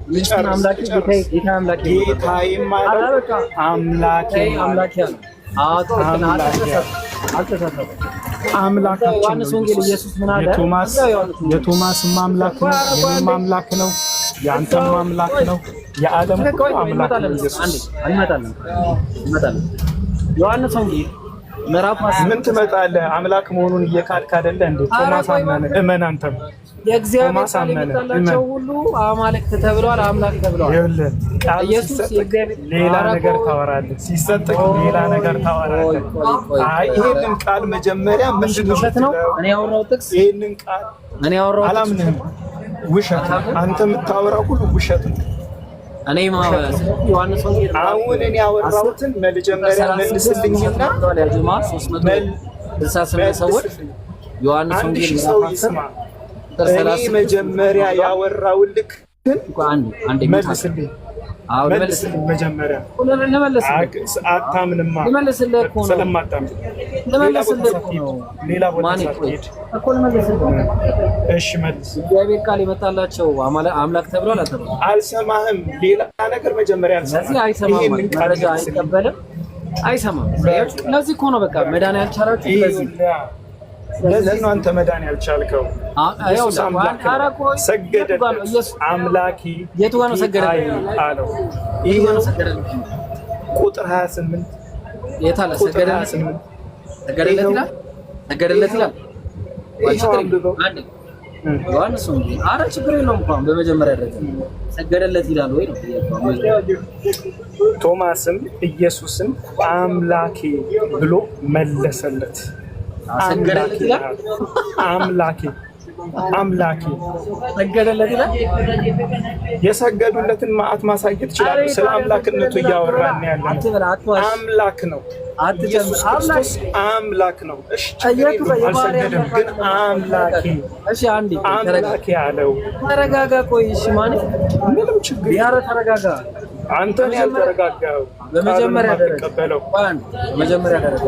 ጌታዬም ማለት አምላኬ አምላካችን የቶማስም አምላክ ነው፣ የኔም አምላክ ነው፣ የአንተም አምላክ ነው፣ የዓለም ሁሉ አምላክ ነው ኢየሱስ። ዮሐንስ ወንጌል ምዕራፍ ምን ትመጣለህ? አምላክ መሆኑን እየካድክ አይደለ እንዴ? ቶማስ አመነ፣ እመን አንተም። የእግዚአብሔር ቃል የመጣላቸው ሁሉ አማልክት ተብለዋል፣ አምላክ ተብለዋል። ይኸውልህ ኢየሱስ ሌላ ነገር ታወራለህ፣ ሲሰጥህ ሌላ ነገር ታወራለህ። አይ ይሄንን ቃል መጀመሪያ ምንድን ነው? እኔ ያወራው ጥቅስ ይሄንን ቃል እኔ ያወራው አላምንህም። ውሸት፣ አንተ የምታወራው ሁሉ ውሸት ነው። እኔ ዮሐንስ ወንጌል አሁን እኔ ያወራሁትን መጀመሪያ መልስልኝና ሰዎች ዮሐንስ ወንጌል እኔ መጀመሪያ ያወራውልክ አንድ መልስልኝ። መልስልኝ መጀመሪያ አታምንማ። ስለማታምን ሌላ ቦታ ሳትሄድ እሺ መልስ። እግዚአብሔር ቃል የመጣላቸው አምላክ ተብሏል። አልሰማህም። ሌላ ነገር መጀመሪያ አይሰማም፣ መረጃ አይቀበልም። አይሰማም። ለዚህ እኮ ነው በቃ መዳን ያልቻላችሁ። ለዚህ ነው አንተ መዳን ያልቻልከው። ኢየሱስ አምላክ ሰገደለት። አምላኪ የቱ ጋር ነው ሰገደለት አለው? ይሄ ቁጥር 28 የታለ ሰገደለት? ሰገደለት ይላል። ሰገደለት ይላል። አንዴ ዮሐንስ ወንጌል አረ ችግር የለውም እንኳን በመጀመሪያ ደረጃ ሰገደለት ይላል ወይ ነው። ቶማስም ኢየሱስን አምላኬ ብሎ መለሰለት። ሰገደለት ይላል። አምላኬ አምላኬ ሰገደለት ይላል። የሰገዱለትን ማዕት ማሳየት ይችላል። ስለ አምላክነቱ እያወራን ያለን አምላክ ነው። ኢየሱስ ክርስቶስ አምላክ ነው። እሺ አልሰገደም፣ ግን አምላኬ እሺ አንዴ አምላኬ አለው። ተረጋጋ። ቆይ እሺ ማለት ምንም ችግር ያረ ተረጋጋ። አንተ ነው ያልተረጋጋው። በመጀመሪያ ደረጃ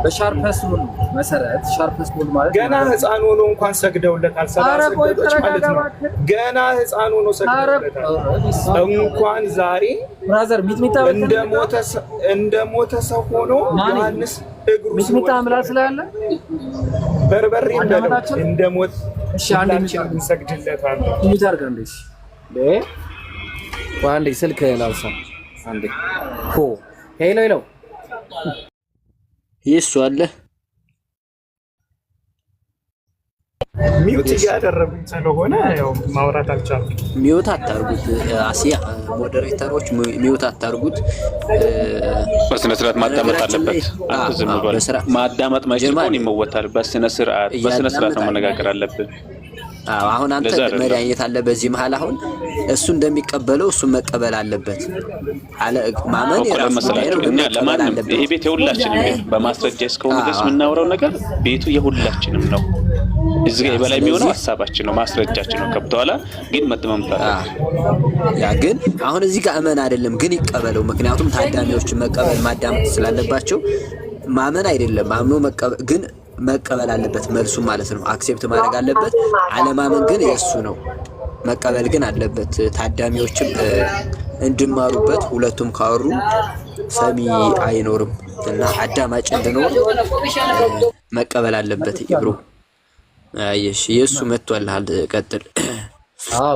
በሻርፐስ ሩል መሰረት ሻርፐስ ሩል ማለት ገና ህፃን ሆኖ እንኳን ሰግደውለታል። ሰገዶች ማለት ነው። ገና ህፃን ሆኖ ሰግደውለታል። እንኳን ዛሬ ብራዘር ሚጥሚጣ እንደሞተ ሰው ሆኖ ዮሐንስ እግሩ ሚጥሚጣ ምላስ ላይ አለ በርበሬ እንደሞት እሺ አንዴ እንሰግድለታል። ሚታርጋ እንደሽ አንዴ ስልክ ላውሳ አንዴ ሄሎ ሄሎ ኢየሱስ አለ ሚውት እያደረጉኝ ስለሆነ ያው ማውራት አልቻልኩም። ሚውት አታርጉት። አሲያ ሞዴሬተሮች ሚውት አታርጉት። በስነ ስርዓት ማዳመጥ አለበት። አንተ ዝም ብሎ ማዳመጥ ማይችል ይመወታል። በስነ ስርዓት ነው መነጋገር አለብን። አሁን አንተ መድኃኒት አለ በዚህ መሀል አሁን እሱ እንደሚቀበለው እሱ መቀበል አለበት አለ ማመን የራሱ ነው። ለማንም ይሄ ቤት የሁላችንም ነው። በማስረጃ እስከሆነ ድረስ የምናወራው ነገር ቤቱ የሁላችንም ነው። እዚህ ጋር የበላይ የሚሆነው ሐሳባችን ነው፣ ማስረጃችን ነው። ከብተዋላ ግን መጥመምታ ያ ግን አሁን እዚህ ጋር እመን አይደለም ግን ይቀበለው። ምክንያቱም ታዳሚዎችን መቀበል ማዳመጥ ስላለባቸው ማመን አይደለም አምኖ መቀበል ግን መቀበል አለበት መልሱ ማለት ነው። አክሴፕት ማድረግ አለበት። አለማመን ግን የሱ ነው። መቀበል ግን አለበት። ታዳሚዎችም እንድማሩበት ሁለቱም ካወሩ ሰሚ አይኖርም እና አዳማጭ እንድኖር መቀበል አለበት። ኢብሮ አይሽ ኢየሱስ መጥቷል። ቀጥል።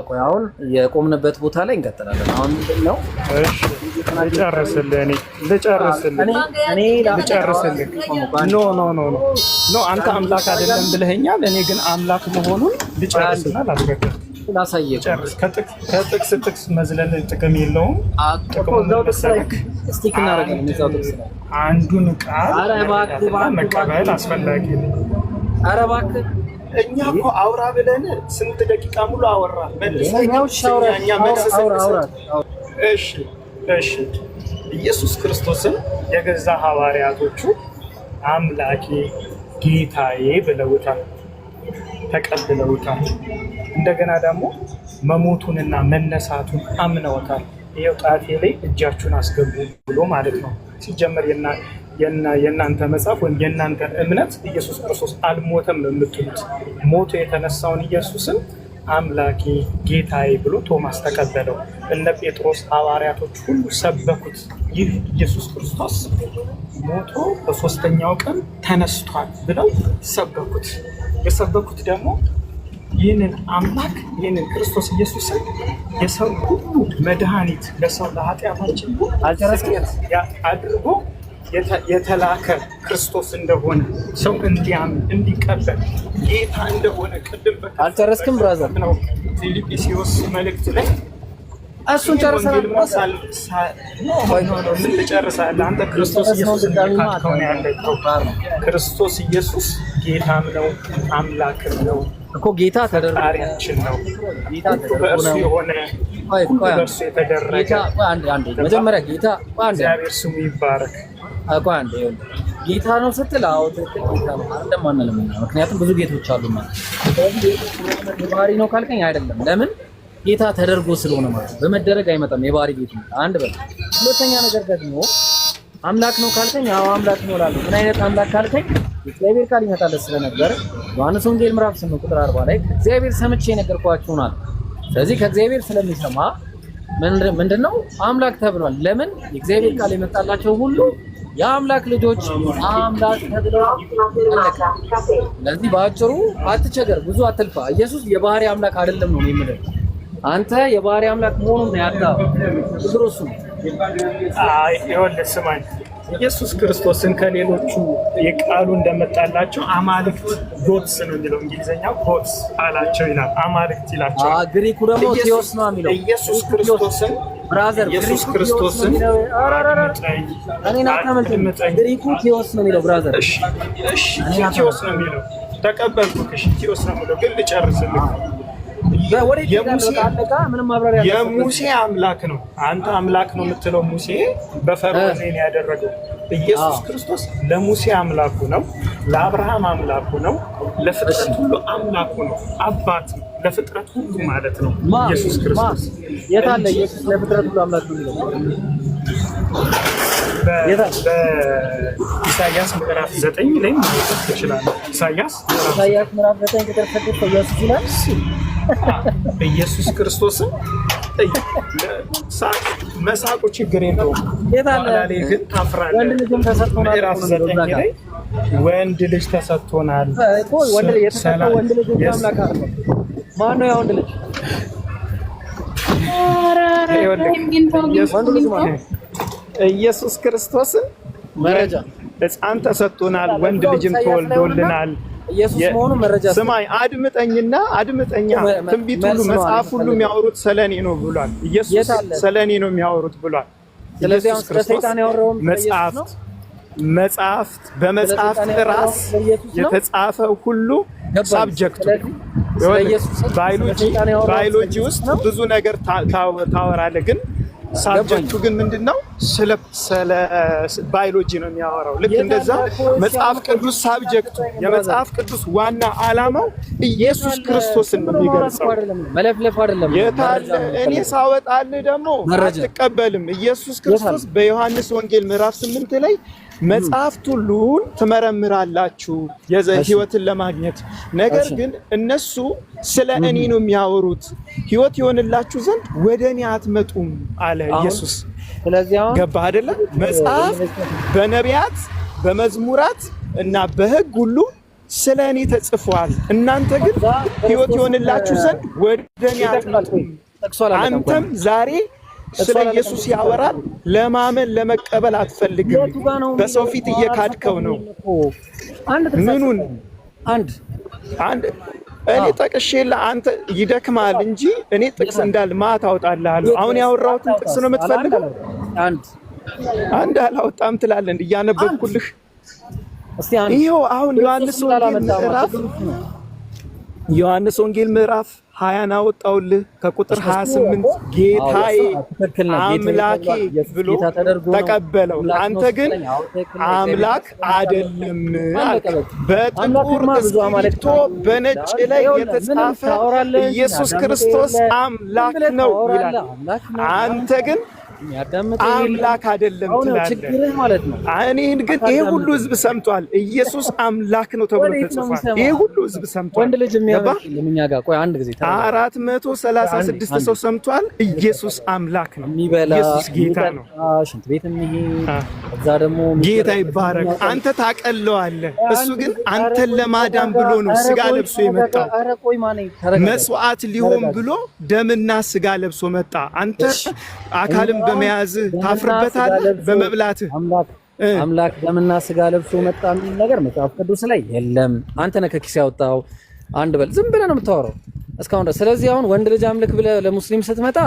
ቆይ አሁን የቆምንበት ቦታ ላይ እንቀጥላለን። አሁን ምንድነው? እሺ ልጨርስልህ። ኖ አንተ አምላክ አይደለም ብለኸኛል። እኔ ግን አምላክ መሆኑን ልጨርስና ላስረዳህ። ላሳየህ። ከጥቅስ ጥቅስ መዝለል ጥቅም የለውም። ስቲክ እናደርጋለን እዛው ጥቅስ ላይ አንዱን ቃል መቀበል አስፈላጊ ነው። ኧረ እባክህ እኛ እኮ አውራ ብለን ስንት ደቂቃ ሙሉ አወራ። እሺ ኢየሱስ ክርስቶስን የገዛ ሐዋርያቶቹ አምላኬ ጌታዬ ብለውታል፣ ተቀብለውታል። እንደገና ደግሞ መሞቱንና መነሳቱን አምነውታል። ይሄው ጣቴ ላይ እጃችሁን አስገቡ ብሎ ማለት ነው። ሲጀመር የእናንተ መጽሐፍ ወይም የእናንተ እምነት ኢየሱስ ክርስቶስ አልሞተም የምትሉት ሞቶ የተነሳውን ኢየሱስን አምላኬ ጌታዬ ብሎ ቶማስ ተቀበለው። እነ ጴጥሮስ ሐዋርያቶች ሁሉ ሰበኩት። ይህ ኢየሱስ ክርስቶስ ሞቶ በሶስተኛው ቀን ተነስቷል ብለው ሰበኩት። የሰበኩት ደግሞ ይህንን አምላክ ይህንን ክርስቶስ ኢየሱስን የሰው ሁሉ መድኃኒት ለሰው ለኃጢአታችን አድርጎ የተላከ ክርስቶስ እንደሆነ ሰው እንዲያምን እንዲቀበል ጌታ እንደሆነ ቅድም አልጨረስክም ብራዘር ነው። ፊልጵስዩስ መልእክት ላይ እሱን ጨርሰናል። ምን ትጨርሳለህ አንተ? ክርስቶስ ኢየሱስ እንደካድከው ነው ያለው። ክርስቶስ ኢየሱስ ጌታም ነው አምላክም ነው እኮ ጌታ ተደራሪያችን ነው። በእርሱ የሆነ በእርሱ የተደረገ መጀመሪያ ጌታ እግዚአብሔር ስሙ ይባረክ። አንዴ ጌታ ነው ስትል ጌታ ነው እንደማንለም ምክንያቱም ብዙ ጌቶች አሉ ማለት የባህሪ ነው ካልከኝ አይደለም። ለምን ጌታ ተደርጎ ስለሆነ ማለት በመደረግ አይመጣም። የባህሪ ጌት ነው አንድ በል። ሁለተኛ ነገር ደግሞ አምላክ ነው ካልከኝ አምላክ ነው እላለሁ። ምን አይነት አምላክ ካልከኝ እግዚአብሔር ቃል ይመጣል ስለነበር ዮሐንስ ወንጌል ምዕራፍ 8 ቁጥር 40 ላይ እግዚአብሔር ሰምቼ ነገርኳችሁ ነው። ስለዚህ ከእግዚአብሔር ስለሚሰማ ምንድነው አምላክ ተብሏል። ለምን የእግዚአብሔር ቃል የመጣላቸው ሁሉ የአምላክ ልጆች አምላክ ተብለው አለቀ። ስለዚህ በአጭሩ አትቸገር፣ ብዙ አትልፋ። ኢየሱስ የባህሪ አምላክ አይደለም ነው የምልህ። አንተ የባህሪ አምላክ መሆኑን ያጣው እሱ ነው። አይ ይኸውልህ ስማኝ፣ ኢየሱስ ክርስቶስን ከሌሎቹ የቃሉ እንደመጣላቸው አማልክት ጎድስ ነው የሚለው። እንግሊዘኛው ጎድስ አላቸው ይላል፣ አማልክት ይላቸው። ግሪኩ ደግሞ ቴዎስ ነው የሚለው። ኢየሱስ ክርስቶስን ብራዘር፣ ኢየሱስ ክርስቶስን ግሪኩ ቴዎስ ነው የሚለው ብራዘር። እሺ ቴዎስ ነው የሚለው ተቀበልኩህ። እሺ ቴዎስ ነው የሚለው ግን ልጨርስልህ። የሙሴ አምላክ ነው። አንተ አምላክ ነው የምትለው ሙሴ በፈርዖን ላይ ነው ያደረገው። ኢየሱስ ክርስቶስ ለሙሴ አምላኩ ነው፣ ለአብርሃም አምላኩ ነው፣ ለፍጥረት ሁሉ አምላኩ ነው። አባት ለፍጥረት ሁሉ ማለት ነው ኢየሱስ ክርስቶስ። የታለ ኢየሱስ ለፍጥረት ሁሉ አምላክ ነው የሚለው? በኢሳያስ ምዕራፍ 9 ላይ ማለት ትችላለህ። ኢሳያስ ምዕራፍ 9 ቁጥር 6 ኢየሱስ ይላል ኢየሱስ ክርስቶስን መሳቁ ችግር የለውም። ላይ ግን ታፍራለህ። ወንድ ልጅም ተሰጥቶናል። ምዕራፍ 9 ላይ ወንድ ልጅ ተሰጥቶናል። ወንድ ልጅ አምላክ አይደለም። ማን ነው ያ ወንድ ልጅ? ኢየሱስ ክርስቶስን መረጃ ሕፃን ተሰጥቶናል፣ ወንድ ልጅም ተወልዶልናል። ኢየሱስ መሆኑ መረጃ ስማኝ፣ አድምጠኛ ትንቢት ሁሉ መጽሐፍ ሁሉ የሚያወሩት ስለኔ ነው ብሏል። ኢየሱስ ስለኔ ነው የሚያወሩት ብሏል። ስለዚህ አሁን ሰይጣን ያወራው መጽሐፍት በመጽሐፍት ራስ የተጻፈ ሁሉ ሳብጀክቱ ባዮሎጂ ውስጥ ብዙ ነገር ታወራለህ ግን ሳብጀክቱ ግን ምንድነው? ስለ ባዮሎጂ ነው የሚያወራው። ልክ እንደዛ መጽሐፍ ቅዱስ ሳብጀክቱ የመጽሐፍ ቅዱስ ዋና ዓላማው ኢየሱስ ክርስቶስን ነው የሚገልጸው። መለፍለፍ አይደለም። የታለ እኔ ሳወጣልህ ደግሞ አትቀበልም። ኢየሱስ ክርስቶስ በዮሐንስ ወንጌል ምዕራፍ 8 ላይ መጽሐፍት ሁሉን ትመረምራላችሁ ሕይወትን ለማግኘት ነገር ግን እነሱ ስለ እኔ ነው የሚያወሩት፣ ሕይወት ይሆንላችሁ ዘንድ ወደ እኔ አትመጡም አለ ኢየሱስ። ስለዚህ አሁን ገባህ አይደለ? መጽሐፍ በነቢያት በመዝሙራት እና በሕግ ሁሉ ስለ እኔ ተጽፏል። እናንተ ግን ሕይወት ይሆንላችሁ ዘንድ ወደ እኔ አትመጡም። አንተም ዛሬ ስለ ኢየሱስ ያወራል። ለማመን ለመቀበል አትፈልግም። በሰው ፊት እየካድከው ነው። ምኑን አንድ እኔ ጠቅሼልህ አንተ ይደክማል እንጂ እኔ ጥቅስ እንዳልማት አውጣልሃለሁ። አሁን ያወራሁትን ጥቅስ ነው የምትፈልገው? አንድ አላወጣም ትላለህ። እንደ እያነበብኩልህ ይኸው አሁን ዮሐንስ ወንጌል ምዕራፍ 20 አወጣውልህ ከቁጥር 28 ጌታዬ አምላኬ ብሎ ተቀበለው። አንተ ግን አምላክ አይደለም አልክ። በጥቁር እስክሪብቶ በነጭ ላይ የተጻፈ ኢየሱስ ክርስቶስ አምላክ ነው ይላል። አንተ ግን አምላክ አይደለም ትላለህ ማለት ነው። እኔን ግን ይሄ ሁሉ ህዝብ ሰምቷል። ኢየሱስ አምላክ ነው ተብሎ ተጽፏል። ይሄ ሁሉ ህዝብ ሰምቷል። ወንድ ልጅ የሚያመልክልኝ እኛ ጋር ቆይ አንድ ጊዜ 436 ሰው ሰምቷል። ኢየሱስ አምላክ ነው። ኢየሱስ ጌታ ነው። ሽንት ቤት እዛ ደግሞ ጌታ ይባረክ። አንተ ታቀለዋለህ። እሱ ግን አንተን ለማዳን ብሎ ነው ስጋ ለብሶ የመጣው። መስዋዕት ሊሆን ብሎ ደምና ስጋ ለብሶ መጣ። አንተ አካልም በመያዝህ ታፍርበታለህ፣ በመብላትህ። አምላክ ደምና ስጋ ለብሶ መጣ የሚል ነገር መጽሐፍ ቅዱስ ላይ የለም። አንተ ነህ ከኪስ ያወጣው። አንድ በል ዝም ብለህ ነው የምታወራው እስካሁን ድረስ። ስለዚህ አሁን ወንድ ልጅ አምልክ ብለህ ለሙስሊም ስትመጣ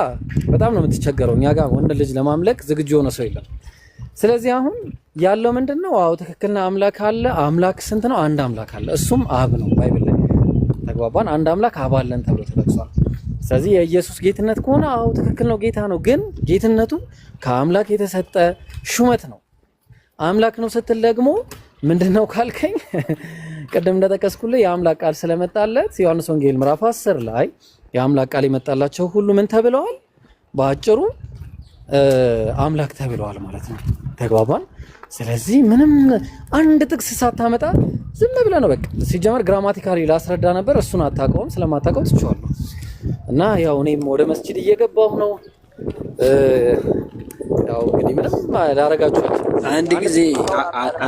በጣም ነው የምትቸገረው። እኛ ጋር ወንድ ልጅ ለማምለክ ዝግጁ የሆነ ሰው የለም። ስለዚህ አሁን ያለው ምንድነው? አዎ ትክክልና አምላክ አለ። አምላክ ስንት ነው? አንድ አምላክ አለ። እሱም አብ ነው። ባይብል ላይ ተግባባን። አንድ አምላክ አብ አለን ተብሎ ተጠቅሷል። ስለዚህ የኢየሱስ ጌትነት ከሆነ አዎ ትክክል ነው፣ ጌታ ነው። ግን ጌትነቱ ከአምላክ የተሰጠ ሹመት ነው። አምላክ ነው ስትል ደግሞ ምንድነው ካልከኝ ቅድም እንደጠቀስኩልህ የአምላክ ቃል ስለመጣለት ዮሐንስ ወንጌል ምዕራፍ 10 ላይ የአምላክ ቃል የመጣላቸው ሁሉ ምን ተብለዋል? በአጭሩ አምላክ ተብለዋል ማለት ነው። ተግባባን። ስለዚህ ምንም አንድ ጥቅስ ሳታመጣ ዝም ብለህ ነው በቃ። ሲጀመር ግራማቲካሊ ላስረዳ ነበር፣ እሱን አታውቀውም። ስለማታውቀው ትችዋለሁ። እና ያው እኔም ወደ መስጂድ እየገባሁ ነው። ያው እንግዲህ ምንም ላረጋችሁ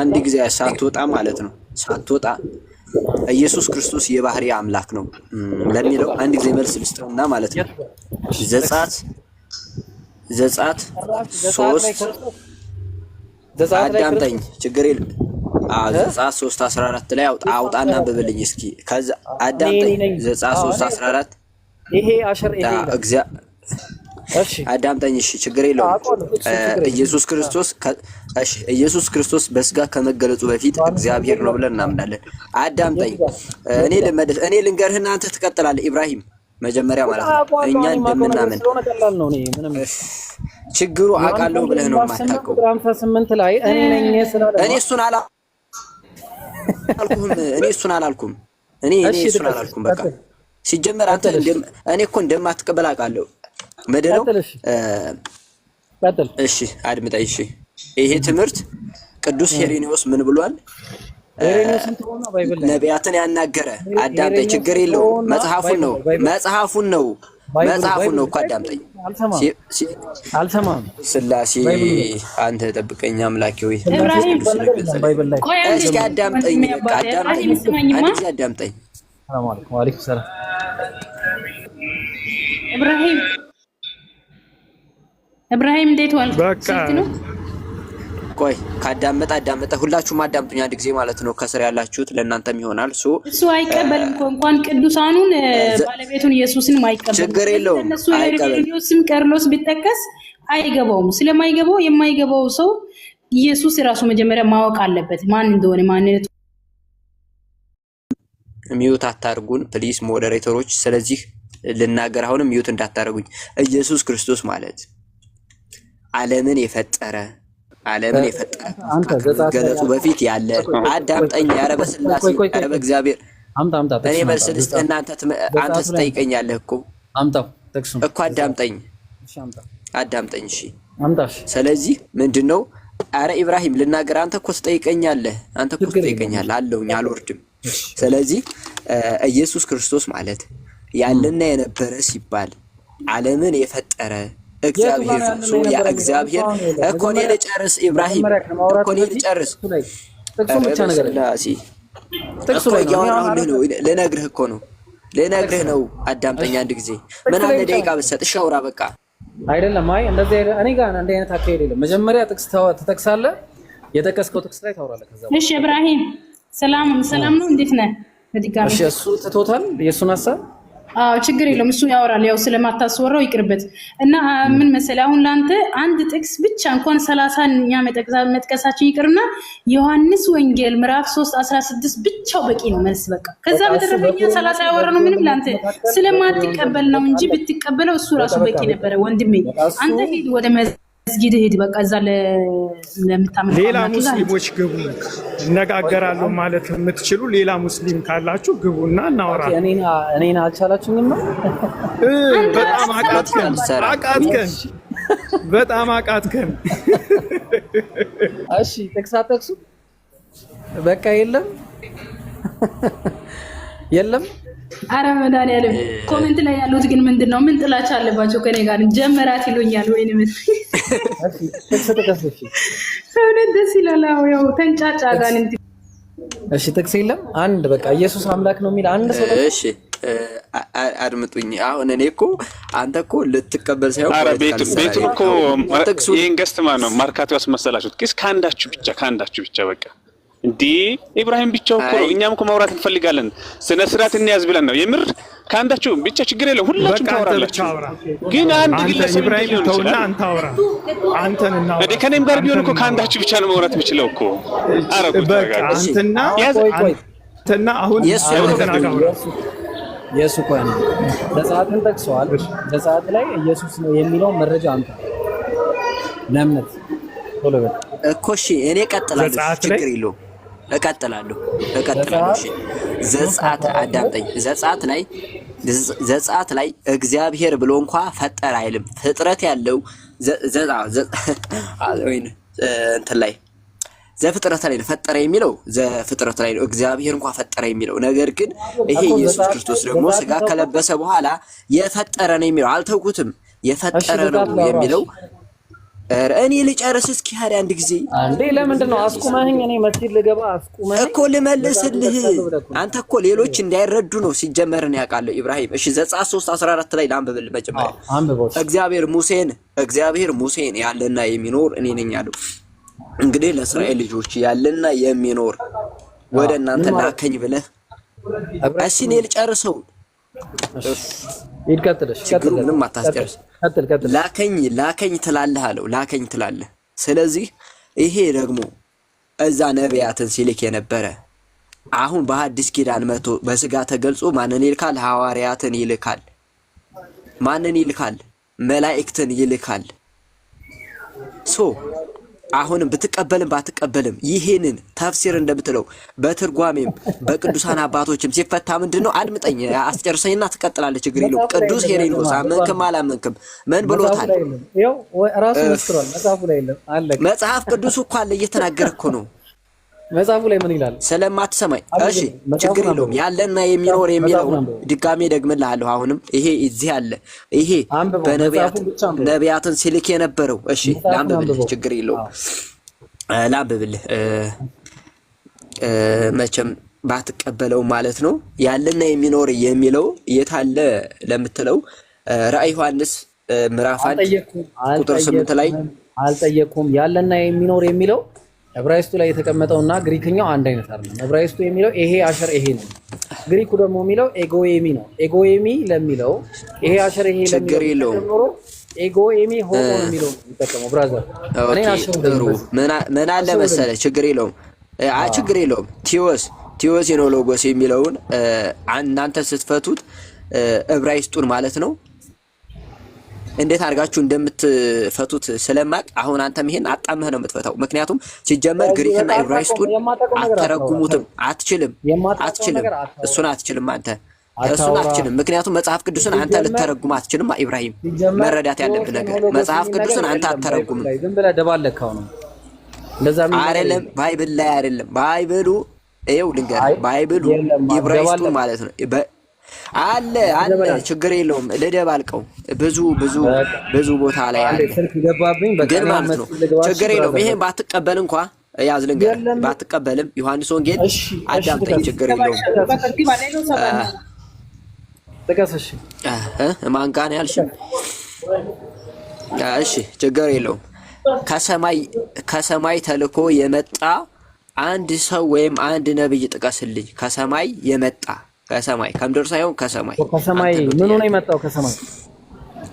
አንድ ጊዜ ሳትወጣ ማለት ነው ሳትወጣ ኢየሱስ ክርስቶስ የባህሪ አምላክ ነው ለሚለው አንድ ጊዜ መልስ ልስጥና ማለት ነው። ዘጸአት 3 አዳምጠኝ ችግር የለም። ዘጸአት 3:14 ላይ አውጣና አንብብልኝ እስኪ። ከዛ አዳምጠኝ ዘጸአት 3:14 ይሄ አሸር ይሄ እሺ አዳምጠኝ እሺ ችግር የለውም። ኢየሱስ ክርስቶስ በስጋ ከመገለጹ በፊት እግዚአብሔር ነው ብለን እናምናለን። አዳምጠኝ እኔ ልንገርህና አንተ ትቀጥላለህ። ኢብራሂም መጀመሪያ ማለት ነው እኛ እንደምናምን ችግሩ አውቃለሁ ብለህ ነው የማታውቀው። 58 ላይ እኔ እሱን አላልኩም። በቃ ሲጀመር አንተ እኔ እኮ እንደማትቀበል አውቃለሁ። መደረው እሺ አድምጠኝ እሺ። ይሄ ትምህርት ቅዱስ ሄሬኔዎስ ምን ብሏል? ነቢያትን ያናገረ አዳምጠኝ ችግር የለውም። መጽሐፉን ነው እኮ አዳምጠኝ። አልሰማም ስላሴ አንተ ጠብቀኝ አምላኬ ሆይ እስኪ አዳምጠኝ። አዳምጠኝ ሰላም አለይኩም ወአለይኩም ሰላም ኢብራሂም እንዴት ዋልክ? ቆይ ካዳመጠ ሁላችሁም አዳምጡኝ አንድ ጊዜ ማለት ነው። ከስር ያላችሁት ለእናንተም ይሆናል። እሱ አይቀበልም እንኳን ቅዱሳኑን ባለቤቱን ኢየሱስን አይቀበልም። ችግር የለውም አይቀበልም። ስም ቀርሎስ ቢጠቀስ አይገባውም። ስለማይገባው የማይገባው ሰው ኢየሱስ ራሱ መጀመሪያ ማወቅ አለበት ማን እንደሆነ ማንነቱ። ሚዩት አታርጉን ፕሊስ ሞዴሬተሮች። ስለዚህ ልናገር አሁንም ሚዩት እንዳታረጉኝ። ኢየሱስ ክርስቶስ ማለት ዓለምን የፈጠረ ገለጹ በፊት ያለ አዳምጠኝ። ያረበ ስላሴ ያረበ እግዚአብሔር እኔ መልስ ልስጥ አንተ ትጠይቀኛለህ እኮ እኮ አዳምጠኝ እሺ። ስለዚህ ምንድነው አረ ኢብራሂም ልናገር አንተ እኮ ትጠይቀኛለህ አለውኝ አልወርድም። ስለዚህ ኢየሱስ ክርስቶስ ማለት ያለና የነበረ ሲባል ዓለምን የፈጠረ እግዚአብሔር ነው። ያ እግዚአብሔር እኮ ነው። ልጨርስ ኢብራሂም እኮ ነው ልጨርስ። ጥቅሱ ብቻ ነገር ጥቅሱ ላይ ያወራሁልህ ነው። ልነግርህ ነው። አዳምጠኝ አንድ ጊዜ ምን አለ ደቂቃ ብትሰጥ እሺ አውራ በቃ አይደለም። አይ እንደዚህ እኔ ጋር አንድ አይነት አካሄድ የለም። መጀመሪያ ጥቅስ ትጠቅሳለህ፣ የጠቀስከው ጥቅስ ላይ ታወራለህ። ከዛ እሺ ኢብራሂም ሰላም ነው እንዴት ነህ? በድጋሚ እሺ እሱ ትቶታል የሱን ሐሳብ ችግር የለውም እሱ ያወራል። ያው ስለማታስወራው ይቅርበት እና ምን መሰለህ አሁን ላንተ አንድ ጥቅስ ብቻ እንኳን 30ኛ መጥቀሳችን ይቅርና ዮሐንስ ወንጌል ምዕራፍ 3:16 ብቻው በቂ ነው መልስ በቃ። ከዛ በተረፈኛ 30 ያወራነው ምንም ላንተ ስለማትቀበል ነው እንጂ ብትቀበለው እሱ ራሱ በቂ ነበረ ወንድሜ። አንተ ሂድ ወደ መስጊድ ሂድ በቃ። እዛ ለምታመጣው ሌላ ሙስሊሞች ግቡ እነጋገራሉ ማለት የምትችሉ ሌላ ሙስሊም ካላችሁ ግቡና እናወራለን። እኔን አልቻላችሁኝም ነው በጣም አቃትከን። እሺ ጥቅሱ በቃ የለም አረ መድኃኒዓለም ኮሜንት ላይ ያሉት ግን ምንድነው? ምን ጥላቻ አለባቸው ከኔ ጋር ጀመራት ይሉኛል ወይ ነው? እውነት ደስ ይላል። ያው ተንጫጫ ጋር እንዴ። እሺ ጥቅስ የለም አንድ በቃ ኢየሱስ አምላክ ነው የሚል አንድ ሰው። እሺ አድምጡኝ። አሁን እኔ እኮ አንተ እኮ ልትቀበል ሳይሆን አረ ቤቱን እኮ ይሄን ገስትማ ነው ማርካቱ ያስመሰላችሁት። ኪስ ካንዳችሁ ብቻ በቃ እንዴ ኢብራሂም ብቻው እኮ ነው። እኛም እኮ ማውራት እንፈልጋለን። ስነ ስርዓት እንያዝ ብለን ነው የምር። ካንዳችሁ ብቻ ችግር የለም ሁላችሁም ታወራላችሁ። ግን አንድ ግለሰብ ኢብራሂም ተውና አንተ አውራ አንተና ከኔም ጋር ቢሆን እኮ ካንዳችሁ ብቻ ነው ማውራት የምችለው እኮ። አረ በቃ አንተና አሁን ኢየሱስ እኮ ነው ዘጸአትን ጠቅሰዋል። ዘጸአት ላይ ኢየሱስ ነው የሚለው መረጃ አንተ ለምነት ቶሎ በቃ እኮ እሺ እኔ እቀጥላለሁ ችግር የለውም እቀጥላለሁ እሺ ዘጸአት አዳምጠኝ። ዘጸአት ላይ እግዚአብሔር ብሎ እንኳን ፈጠረ አይልም። ፍጥረት ያለው እንትን ላይ ዘፍጥረት ላይ ፈጠረ የሚለው ዘፍጥረት ላይ ነው። እግዚአብሔር እንኳን ፈጠረ የሚለው ነገር ግን ይሄ ኢየሱስ ክርስቶስ ደግሞ ስጋ ከለበሰ በኋላ የፈጠረ ነው የሚለው አልተውኩትም። የፈጠረ ነው የሚለው እኔ ልጨርስ እስኪ ሀዲ አንድ ጊዜ አንዴ ለምንድን ነው አስቁመኝ? እኔ መስጊድ ልገባ አስቁመኝ እኮ ልመልስልህ። አንተ እኮ ሌሎች እንዳይረዱ ነው ሲጀመር ነው ያውቃለሁ ኢብራሂም። እሺ ዘጸአት 3:14 ላይ ላንብብል መጀመሪያ። እግዚአብሔር ሙሴን ያለና የሚኖር እኔ ነኝ አለው። እንግዲህ ለእስራኤል ልጆች ያለና የሚኖር ወደ እናንተ ላከኝ ብለህ እሺ እኔ ልጨርሰው። ይልቀጥልሽ ምንም አታስጨርስ። ላከኝ ትላለህ አለው። ላከኝ ትላለህ። ስለዚህ ይሄ ደግሞ እዛ ነቢያትን ሲልክ የነበረ አሁን በሐዲስ ኪዳን መጥቶ በስጋ ተገልጾ ማንን ይልካል? ሐዋርያትን ይልካል። ማንን ይልካል? መላእክትን ይልካል። አሁንም ብትቀበልም ባትቀበልም ይሄንን ተፍሲር እንደምትለው በትርጓሜም በቅዱሳን አባቶችም ሲፈታ ምንድነው? አድምጠኝ አስጨርሰኝና ትቀጥላለህ። ችግር የለውም። ቅዱስ ሄሬኖስ አመንክም አላመንክም ምን ብሎታል? ይኸው ራሱ መስክሯል። መጽሐፉ ላይ የለም አለ። መጽሐፍ ቅዱስ እኮ አለ እየተናገርኩ ነው። መጽሐፉ ላይ ምን ይላል? ስለማትሰማኝ እሺ ችግር የለውም። ያለና የሚኖር የሚለው ድጋሜ ደግምልሃለሁ። አሁንም ይሄ እዚህ አለ። ይሄ ነቢያትን ሲልክ የነበረው እሺ ላንብብልህ። ችግር የለውም ላንብብልህ። መቼም ባትቀበለው ማለት ነው። ያለና የሚኖር የሚለው የት አለ ለምትለው ራዕይ ዮሐንስ ምዕራፍ 1 ቁጥር 8 ላይ አልጠየቅኩም። ያለና የሚኖር የሚለው ዕብራይስጡ ላይ የተቀመጠውና ግሪክኛው አንድ አይነት አይደለም። ዕብራይስጡ የሚለው ይሄ አሸር ይሄ ነው። ግሪኩ ደግሞ የሚለው ኤጎኤሚ ነው። ኤጎኤሚ ለሚለው ይሄ አሸር ይሄ ለሚለው ኤጎኤሚ ሆሞ የሚለው ይተከመው ብራዘር። እኔ አሽሩ ምን አለ መሰለህ ችግር የለውም ችግር የለውም። ቲዮስ ነው ሎጎስ የሚለውን እናንተ ስትፈቱት ዕብራይስጡን ማለት ነው እንዴት አድርጋችሁ እንደምትፈቱት ስለማቅ አሁን አንተም ይሄን አጣመህ ነው የምትፈታው። ምክንያቱም ሲጀመር ግሪክና ዕብራይስጡን አትተረጉሙትም። አትችልም። እሱን አትችልም አንተ እሱን አትችልም። ምክንያቱም መጽሐፍ ቅዱስን አንተ ልትተረጉም አትችልም። ኢብራሂም መረዳት ያለብህ ነገር መጽሐፍ ቅዱስን አንተ አትተረጉምም። ዝም ብለህ ደባለካው ነው እንደዛ አይደለም። ባይብል ላይ አይደለም። ባይብሉ ይኸው ልንገርህ፣ ባይብሉ ዕብራይስጡ ማለት ነው አለ ችግር የለውም። ልደባልቀው ብዙ ቦታ ላይ አለ ግን ማለት ነው ችግር የለውም። ይሄን ባትቀበል እንኳን ያዝ ልንገር ባትቀበልም ዮሐንስ ወንጌል አዳምጠኝ ችግር የለውም። ተከሰሽ ማን ጋር ነው ያልሽኝ? እሺ ችግር የለውም። ከሰማይ ተልኮ የመጣ አንድ ሰው ወይም አንድ ነብይ ጥቀስልኝ። ከሰማይ የመጣ ከሰማይ ከምድር ሳይሆን ከሰማይ ምን ሆነ የመጣው?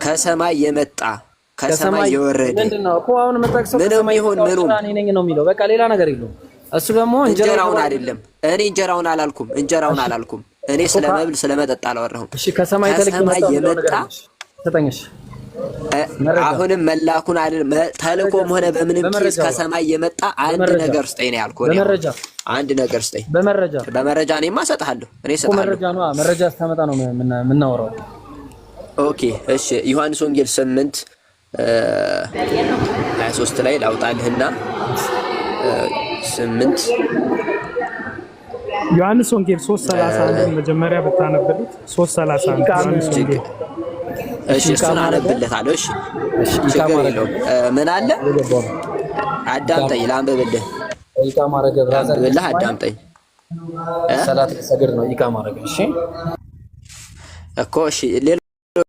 ከሰማይ የመጣ ከሰማይ የወረደ ምንድነው እኮ አሁን መጣክሰው ከሰማይ ይሆን ምኑም እኔ ነኝ ነው የሚለው። በቃ ሌላ ነገር የለውም። እሱ ደግሞ እንጀራውን አይደለም። እኔ እንጀራውን አላልኩም። እኔ ስለመብል ስለመጠጥ አላወራሁም። እሺ ከሰማይ የመጣ ተጠኝሽ አሁንም መላኩን አይደለም ተልኮም ሆነ በምንም ኬስ ከሰማይ የመጣ አንድ ነገር ስጠኝ ነው ያልኩህ። በመረጃ አንድ ነገር ስጠኝ። በመረጃ እኔማ እሰጥሃለሁ። እኔ እሰጥሃለሁ። መረጃ ስታመጣ ነው የምናወራው። ኦኬ እሺ ዮሐንስ ወንጌል 8 23 ላይ ላውጣልህና 8 ዮሐንስ ወንጌል 3:31 መጀመሪያ ብታነብልት 3:31 እሺ እሱን አነብልሃለሁ። እሺ ችግር የለውም። ምን አለ አዳምጠኝ ላንብብልህ። ኢቃማ ማረገ ብራዘር ብለህ አዳምጠኝ። ሰላት ሰግድ ነው ኢቃማ ማረገ። እሺ እኮ እሺ